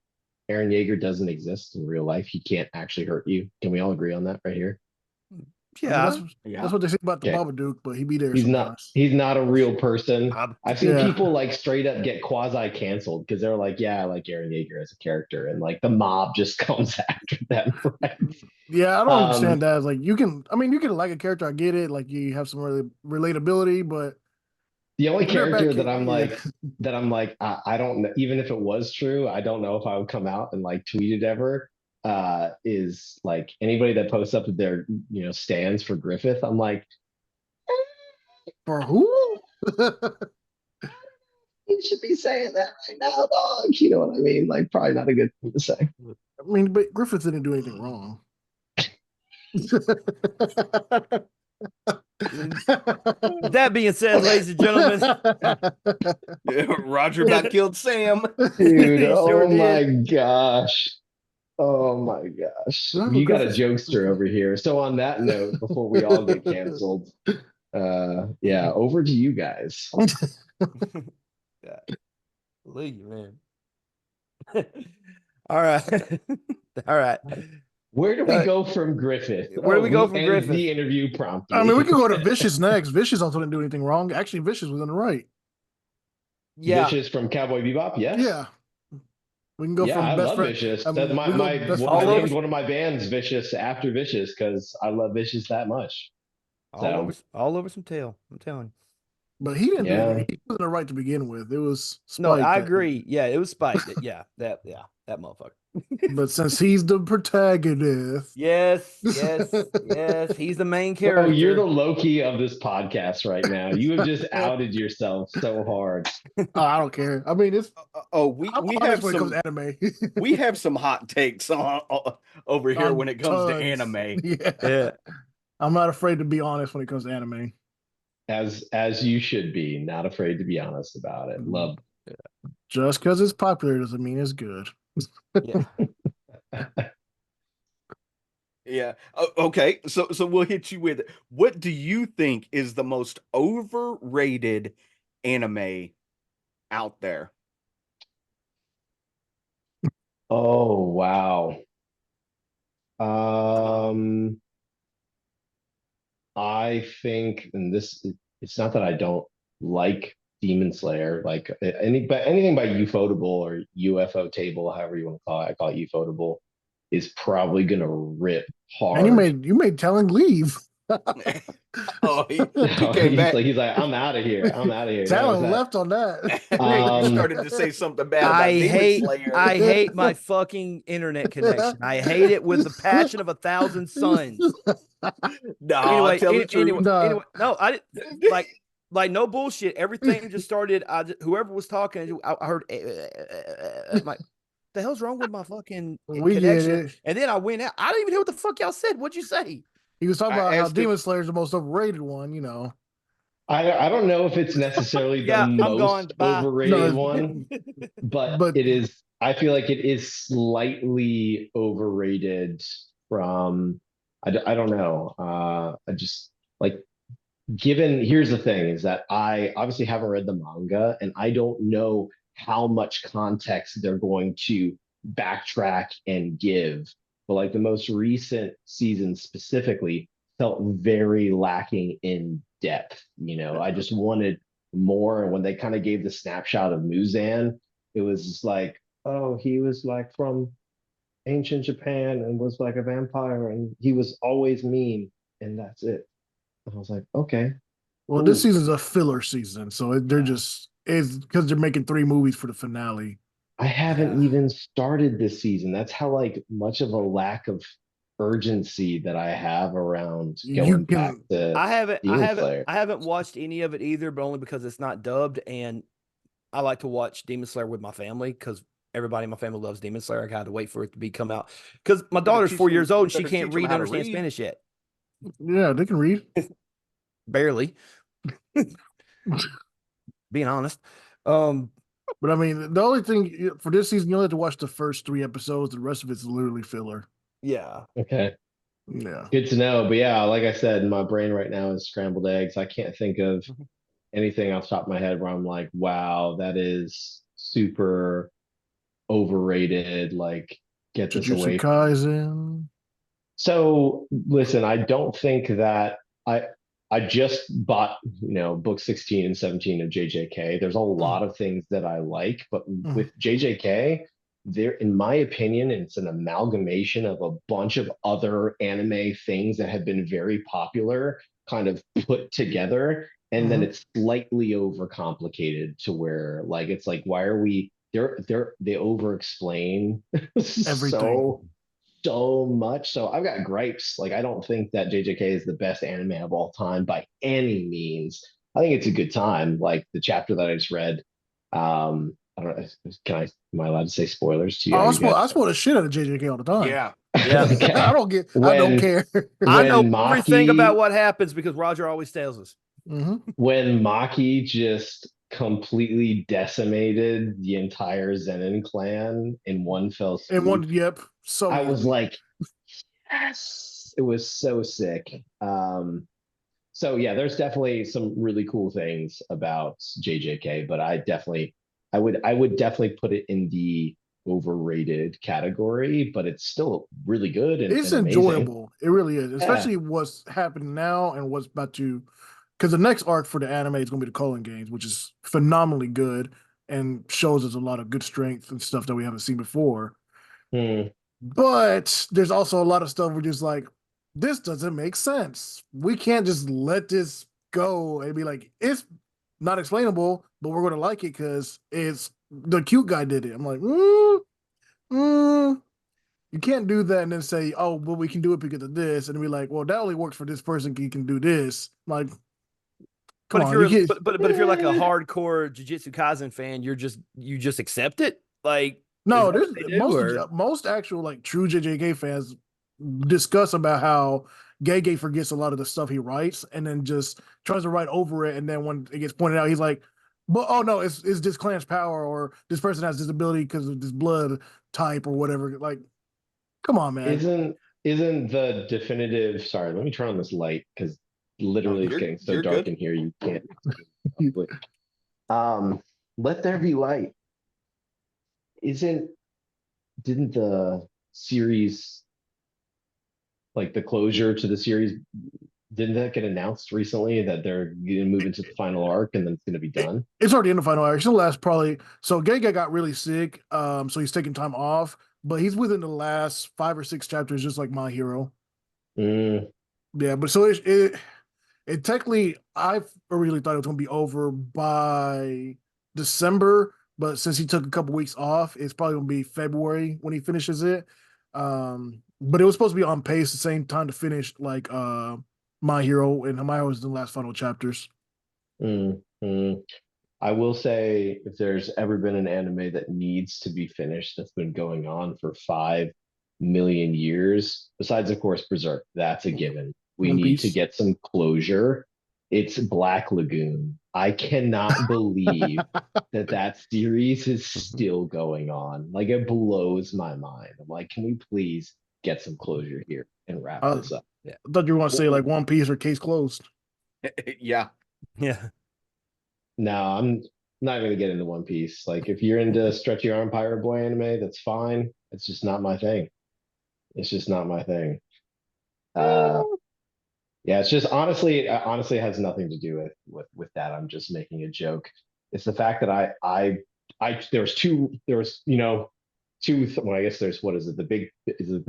Aaron Yeager doesn't exist in real life. He can't actually hurt you. Can we all agree on that right here? Yeah. I mean, that's what they say about the Babadook, but he be there He's sometimes. He's not a real person. I've seen Yeah. people like straight up get quasi canceled because they're like, yeah, I like Aaron Yeager as a character, and like the mob just comes after them. Right? Yeah, I don't understand that. It's like you can like a character. I get it. Like you have some really relatability, but the only they're character back that in- I'm like, I don't know. Even if it was true, I don't know if I would come out and like tweet it ever. Is like anybody that posts up their stands for Griffith. I'm like, for who? you should be saying that right now, dog. You know what I mean? Like, probably not a good thing to say. I mean, but Griffith didn't do anything wrong. That being said, ladies and gentlemen, Roger about killed Sam. Dude, He sure oh my did. gosh. Oh my gosh. No, You got a Griffith's- jokester over here. So on that note, before we all get canceled, yeah, over to you guys. Yeah. Believe you, man. All right. All right. Where do we go from Griffith? Where do we go from end Griffith? the interview promptly. I mean, we can go to Vicious next. Vicious also didn't do anything wrong. Actually, Vicious was on the right. Yeah. Vicious from Cowboy Bebop, yes. Yeah. We can go Yeah, from I best love friend. Vicious. I That's mean, my we go my best I friend. named one of my bands Vicious after Vicious because I love Vicious that much. All over some tail. I'm telling you. But he didn't do Yeah. anything. He wasn't the right to begin with. It was No, Spike I that- agree. Yeah, it was Spike. That motherfucker. But since he's the protagonist, Yes. He's the main character. Oh, you're the Loki of this podcast right now. You have just outed yourself so hard. I don't care. I mean, it's We I'm we honest have when it comes some to anime. we have some hot takes over here On when it comes to tons. anime. Yeah. I'm not afraid to be honest when it comes to anime. As you should be, not afraid to be honest about it. Love. Just because it's popular doesn't mean it's good. Yeah. Yeah. Okay. So we'll hit you with what do you think is the most overrated anime out there? Oh wow. I think, and this, it's not that I don't like Demon Slayer, like anything by Ufotable or UFO Table, however you want to call it, I call it Ufotable, is probably gonna rip And hard. you made Talon leave. Oh, he came he's back. like, I'm out of here. I'm out of here. That was Talon that. left on that. You started to say something bad about I Demon hate Slayer. I hate my fucking internet connection. I hate it with the passion of 1,000 suns. No, Anyway, tell the truth. Nah. no, I didn't like no bullshit. Everything just started. Whoever was talking, I heard. I'm like, the hell's wrong with my fucking We get connection? it. And then I went out. I don't even hear what the fuck y'all said. What'd you say? He was talking I about how asked him- Demon Slayer is the most overrated one, you know. I don't know if it's necessarily the Yeah, I'm most gone. Bye. overrated No, one, but but it is. I feel like it is slightly overrated from. I don't know. I just like given. Here's the thing: is that I obviously haven't read the manga, and I don't know how much context they're going to backtrack and give. But like the most recent season specifically felt very lacking in depth. You know, I just wanted more. And when they kind of gave the snapshot of Muzan, it was just like, oh, he was like from ancient Japan and was like a vampire and he was always mean and that's it. I was like, okay, well, this cool. season's a filler season, so they're just it's because they're making 3 movies for the finale. I haven't Yeah. even started this season. That's how like much of a lack of urgency that I have around You going back can to I Demon Slayer. haven't watched any of it either, but only because it's not dubbed. And I like to watch Demon Slayer with my family because everybody in my family loves Demon Slayer. I got to wait for it to be come out because my better daughter's teach 4 years them- old you and she better can't teach them read and how to understand read. Spanish yet. yeah, they can read. Barely, being honest. Um, But I mean, the only thing for this season, you only have to watch the first 3 episodes. The rest of it's literally filler. yeah. Okay. Yeah. Good to know. But yeah, like I said, my brain right now is scrambled eggs. I can't think of anything off the top of my head where I'm like, wow, that is super overrated. Like, get this Jujutsu away from me. Kaisen. So listen, I don't think that I just bought, book 16 and 17 of JJK. There's a lot of things that I like, but Mhm. with JJK, there, in my opinion, it's an amalgamation of a bunch of other anime things that have been very popular, kind of put together, and then Mhm. it's slightly overcomplicated to where like it's like, why are we they over explain Everything. so much. So I've got gripes. Like I don't think that JJK is the best anime of all time by any means. I think it's a good time. Like the chapter that I just read. I don't know. Am I allowed to say spoilers to you? Oh, You guys? I spoil the shit out of JJK all the time. Yeah. Yeah. Okay. I don't care. I know When everything about Maki what happens because Roger always tells us. Mhm. when Maki just completely decimated the entire Zenin clan in one fell And swoop, yep, so I was easy. like, yes, it was so sick. So yeah, there's definitely some really cool things about JJK, but I would definitely put it in the overrated category, but it's still really good It's and amazing. enjoyable. It really is, Yeah. especially what's happening now and what's about to. Because the next arc for the anime is going to be the Culling Games, which is phenomenally good and shows us a lot of good strength and stuff that we haven't seen before. Hmm. But there's also a lot of stuff we're just like, this doesn't make sense. We can't just let this go and be like, it's not explainable, but we're going to like it because it's the cute guy did it. I'm like, mm, you can't do that and then say, oh, well, we can do it because of this. And be like, well, that only works for this person. He can do this. I'm like, come But if on, you're you can't. but if you're like a hardcore Jujutsu Kaisen fan, you just accept it. Like is No, that there's what they do? Or most actual like true JJK fans discuss about how Gege forgets a lot of the stuff he writes and then just tries to write over it, and then when it gets pointed out, he's like, "But oh no, it's this clan's power, or this person has this ability because of this blood type or whatever." Like, come on, man. Isn't the definitive, sorry, let me turn on this light because Oh, literally it's getting so you're dark good. in here you can't see properly. Let there be light. Isn't didn't the series, like the closure to the series, didn't that get announced recently that they're gonna move into the final arc and then it's gonna be done? It's already in the final arc. It'll last probably. So Gege got really sick, so he's taking time off, but he's within the last 5 or 6 chapters, just like My Hero. Mm, Yeah, but so it technically, I originally thought it was going to be over by December, but since he took a couple weeks off, it's probably going to be February when he finishes it. But it was supposed to be on pace the same time to finish like My Hero, and My Hero was the last final chapters. mm, mm. I will say, if there's ever been an anime that needs to be finished, that's been going on for 5 million years, besides, of course, Berserk, that's a given. We One need to Piece. get some closure. It's Black Lagoon. I cannot believe that that series is still going on. Like, it blows my mind. I'm like, can we please get some closure here and wrap I this up? Yeah. thought you were going to say like One Piece or Case Closed. Yeah. Yeah. No, I'm not going to get into One Piece. Like, if you're into stretchy arm pirate boy anime, that's fine. It's just not my thing. It's just not my thing. Uh, yeah, it's just honestly has nothing to do with that. I'm just making a joke. It's the fact that there was well, I guess there's, what is it, the big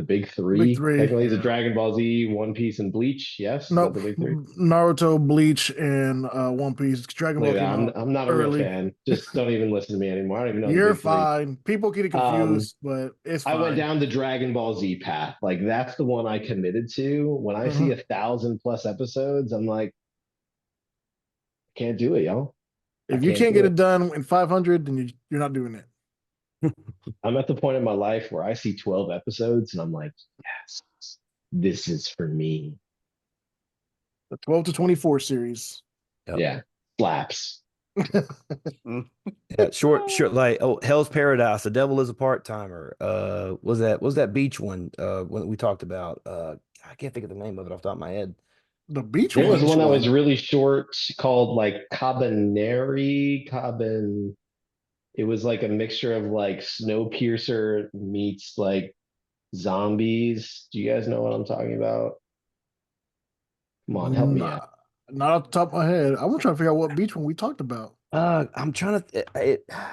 Big three? three. Technically, is it Yeah. Dragon Ball Z, One Piece, and Bleach? Yes, is that Nope. the big three? Naruto, Bleach, and One Piece. Dragon Look Ball at that. came I'm out I'm not a real early. fan. Just don't even listen to me anymore. I don't even know the You're big three. fine. People get it Um, confused, but it's I went fine. down the Dragon Ball Z path. Like, that's the one I committed to. When I see Mhm. 1,000+ episodes, I'm like, can't do it, y'all. I If you can't can't do get it. it done in 500, then you're not doing it. I'm at the point in my life where I see 12 episodes and I'm like, yes, this is for me. The 12 to 24 series. Yep. Yeah, slaps. Yeah, short, like Hell's Paradise, The Devil is a Part-Timer. Was that beach one when we talked about I can't think of the name of it off the top of my head. The beach There was one. one that was really short called like Cabaneri, Caban. It was like a mixture of like Snowpiercer meets like zombies. Do you guys know what I'm talking about? Come on, help me out. Not off the top of my head. I'm trying to figure out what beach one we talked about. I'm trying to Is it a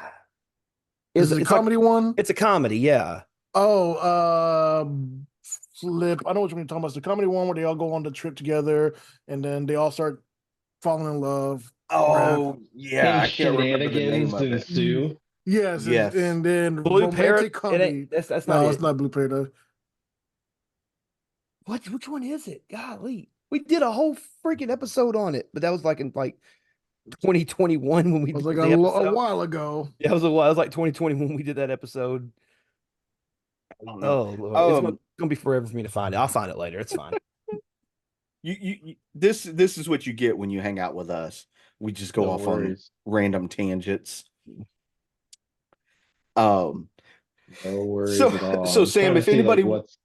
it's like comedy one? it's a comedy, yeah. Oh, Flip. I know what you're talking about. It's the comedy one where they all go on the trip together and then they all start falling in love. Rap. Oh, yeah. And I can't remember the name shenanigans of it. ensue. Yes, Yes. and then Blue Parrot. romantic comedy. That's not No, it. it's not Blue Parrot. Which one is it? Golly. We did a whole freaking episode on it, but that was like in like 2021 when we It was did like the a episode. while ago. Yeah, it was a while. It was like 2020 when we did that episode. I don't know. Oh Lord. It's gonna be forever for me to find it. I'll find it later. It's fine. This is what you get when you hang out with us. We just go No off worries. on random tangents. No worries So- at all. so I'm Sam, trying to if see, like, anybody- what's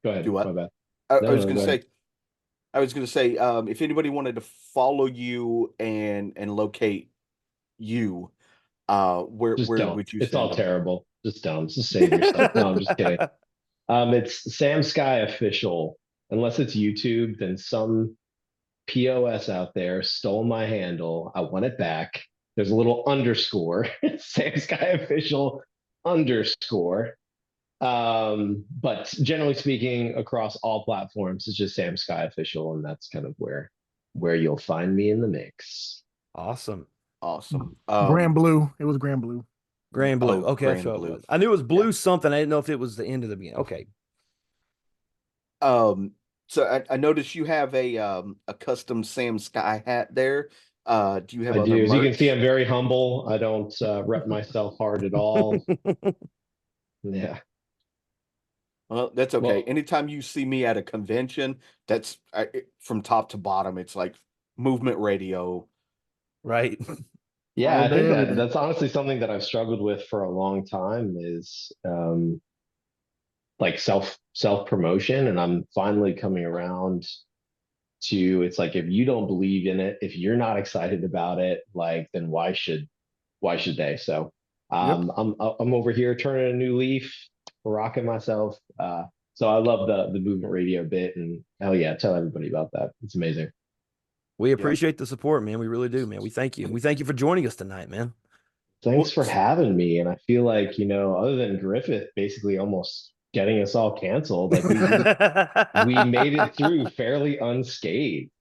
go ahead. Do what? My bad. I No, was no, gonna go say, ahead. if anybody wanted to follow you and locate you, where Just don't. would you It's send all them? terrible. Just don't. Just save yourself. No, I'm just kidding. It's Sam Sky Official. Unless it's YouTube, then some POS out there stole my handle. I want it back. There's a little underscore. Sam Sky Official underscore. But generally speaking, across all platforms, it's just Sam Sky Official, and that's kind of where you'll find me in the mix. Awesome. Awesome. Grand Blue. It was Grand Blue. Grand Blue. Oh, Okay, that's Grand what it Blue. was. I knew it was blue something. I didn't know if it was the end of the beginning. Okay. So I noticed you have a custom Sam Sky hat there. Do you have I other do. As you can merch? see, I'm very humble. I don't rep myself hard at all. Yeah. Well, that's okay. Well, Anytime you see me at a convention, that's from top to bottom. It's like movement radio. Right. yeah, All I day, think every that day. that's honestly something that I've struggled with for a long time is like self promotion, and I'm finally coming around to, it's like, if you don't believe in it, if you're not excited about it, like, then why should they? So Yep. I'm over here turning a new leaf, rocking myself So I love the movement radio bit, and hell yeah, tell everybody about that. It's amazing. We Yep. appreciate the support, man. We really do, man. We thank you. And we thank you for joining us tonight, man. Thanks for having me. And I feel like, other than Griffith basically almost getting us all canceled, like we made it through fairly unscathed,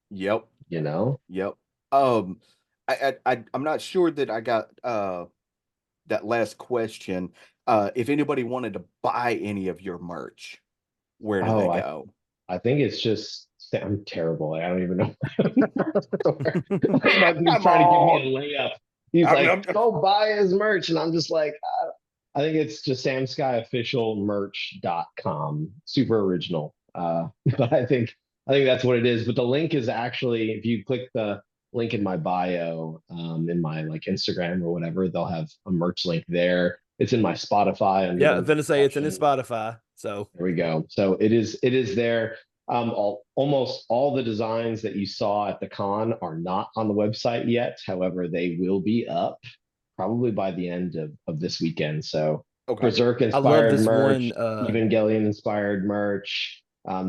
Yep. Yep. I'm not sure that I got that last question. If anybody wanted to buy any of your merch, where do they go? I think it's just, I'm terrible. I don't even know. My dude's trying to give me a layup. He's like, go buy his merch. And I'm just like, I think it's just samskyofficialmerch.com. Super original. But I think that's what it is. But the link is actually, if you click the link in my bio, in my like Instagram or whatever, they'll have a merch link there. It's in my Spotify. Yeah, I'm gonna say it's in his Spotify. So there we go. So it is there. Almost all the designs that you saw at the con are not on the website yet. However, they will be up probably by the end of this weekend. So Berserk inspired merch, Evangelion inspired merch.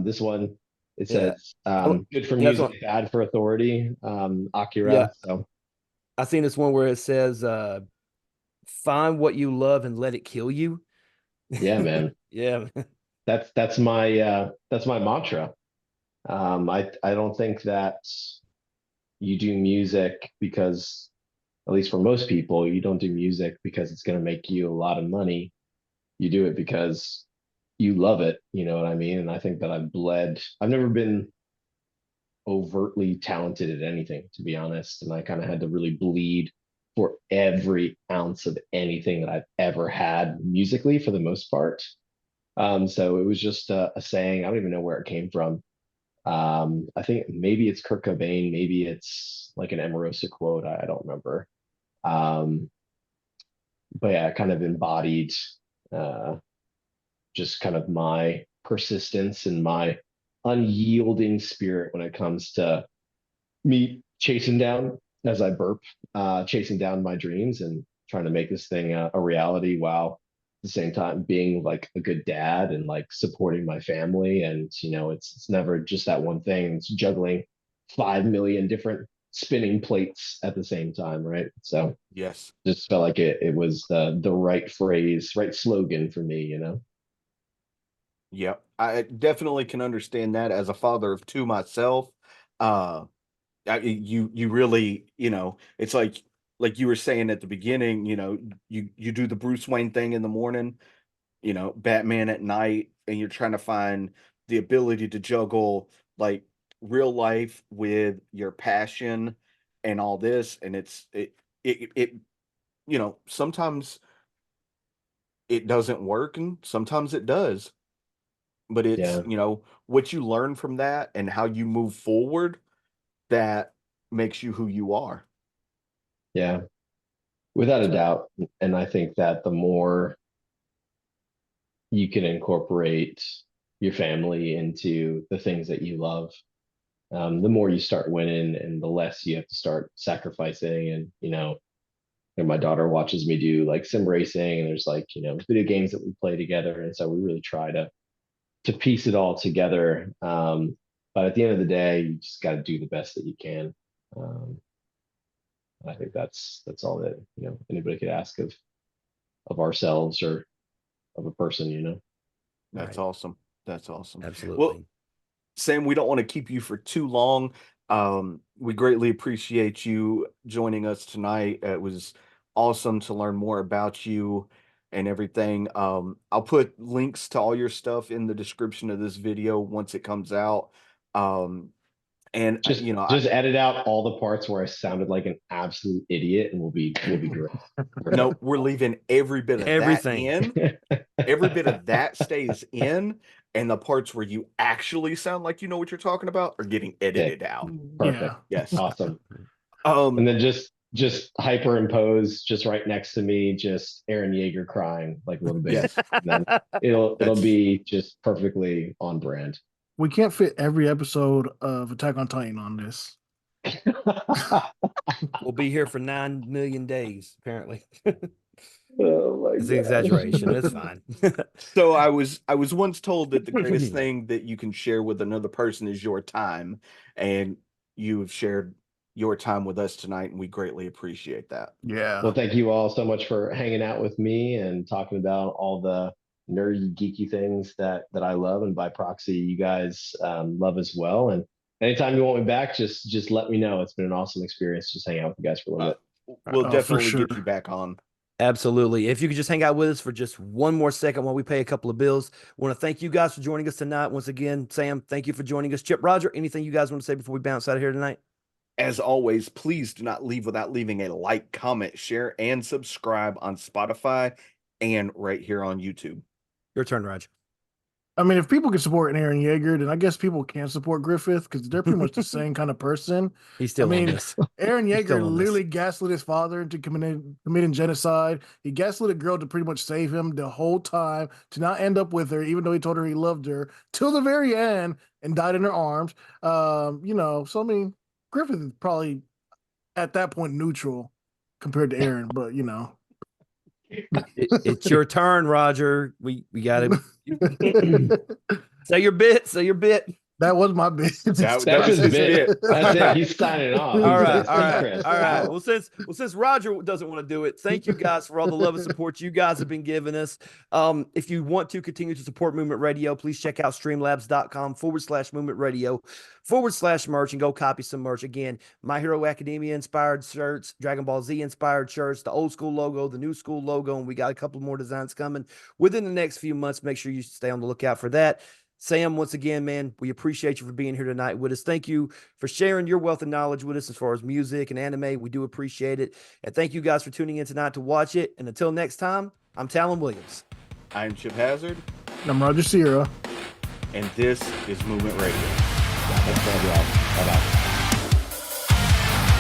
This one, it says good for music, bad for authority. Akira. Yeah. So I seen this one where it says find what you love and let it kill you. Yeah, man. Yeah. That's my mantra. I don't think that you do music because, at least for most people, you don't do music because it's going to make you a lot of money. You do it because you love it. You know what I mean? And I think that I've never been overtly talented at anything, to be honest. And I kind of had to really bleed for every ounce of anything that I've ever had musically for the most part. So it was just a saying. I don't even know where it came from. I think maybe it's Kurt Cobain, maybe it's like an Emerosa quote. I don't remember. But yeah, it kind of embodied just kind of my persistence and my unyielding spirit when it comes to me chasing down, as I burp, chasing down my dreams and trying to make this thing a reality while at the same time being like a good dad and like supporting my family. And it's never just that one thing. It's juggling 5 million different spinning plates at the same time, right? So yes, just felt like it was the right phrase, right slogan for me. Yeah, I definitely can understand that as a father of two myself. You really, it's like you were saying at the beginning, you do the Bruce Wayne thing in the morning, Batman at night, and you're trying to find the ability to juggle like real life with your passion and all this. And it sometimes it doesn't work and sometimes it does. But it's, what you learn from that and how you move forward that makes you who you are. Yeah, without a doubt. And I think that the more you can incorporate your family into the things that you love, the more you start winning and the less you have to start sacrificing. And my daughter watches me do like sim racing, and there's like, video games that we play together. And so we really try to piece it all together. But at the end of the day, you just got to do the best that you can. I think that's all that anybody could ask of ourselves or of a person. That's awesome. That's awesome. Absolutely. Well, Sam, we don't want to keep you for too long. We greatly appreciate you joining us tonight. It was awesome to learn more about you and everything. I'll put links to all your stuff in the description of this video once it comes out. And just edit out all the parts where I sounded like an absolute idiot, and we'll be great. No, we're leaving every bit of everything in. Every bit of that stays in, and the parts where you actually sound like you know what you're talking about are getting edited out. Perfect. Yeah. Yes. Awesome. And then just hyperimpose just right next to me, just Aaron Yeager crying like a little bit. Yes. And then it'll be just perfectly on brand. We can't fit every episode of Attack on Titan on this. We'll be here for 9 million days, apparently. Oh my It's an God. exaggeration. It's fine. So I was once told that the greatest thing that you can share with another person is your time, and you have shared your time with us tonight, and we greatly appreciate that. Yeah. Well, thank you all so much for hanging out with me and talking about all the nerdy, geeky things that I love, and by proxy, you guys love as well. And anytime you want me back, just let me know. It's been an awesome experience just hanging out with you guys for a little bit. We'll for definitely sure. get you back on. Absolutely. If you could just hang out with us for just one more second while we pay a couple of bills. I want to thank you guys for joining us tonight. Once again, Sam, thank you for joining us. Chip, Roger, anything you guys want to say before we bounce out of here tonight? As always, please do not leave without leaving a like, comment, share, and subscribe on Spotify and right here on YouTube. Your turn, Roger. I mean, if people can support Aaron Yeager, then I guess people can support Griffith because they're pretty much the same kind of person. He's still I mean, on this. Aaron He's Yeager still on this. literally gaslit his father into committing genocide. He gaslit a girl to pretty much save him the whole time, to not end up with her, even though he told her he loved her till the very end and died in her arms. You know, so I mean, Griffith is probably at that point neutral compared to Aaron, but you know. It's your turn, Roger. We got to say your bit. Say your bit. That was my bit. That That's was his his bit. bit. That's it. He's signing off. All right, He's all right, Chris. all right. Out. Well, since Roger doesn't want to do it, thank you guys for all the love and support you guys have been giving us. If you want to continue to support Movement Radio, please check out streamlabs.com/Movement Radio /merch and go copy some merch. Again, My Hero Academia inspired shirts, Dragon Ball Z inspired shirts, the old school logo, the new school logo, and we got a couple more designs coming within the next few months. Make sure you stay on the lookout for that. Sam, once again, man, we appreciate you for being here tonight with us. Thank you for sharing your wealth of knowledge with us as far as music and anime. We do appreciate it. And thank you guys for tuning in tonight to watch it. And until next time, I'm Talon Williams. I'm Chip Hazard, I'm Roger Sierra. and this is Movement Radio. That's all, y'all. Bye-bye.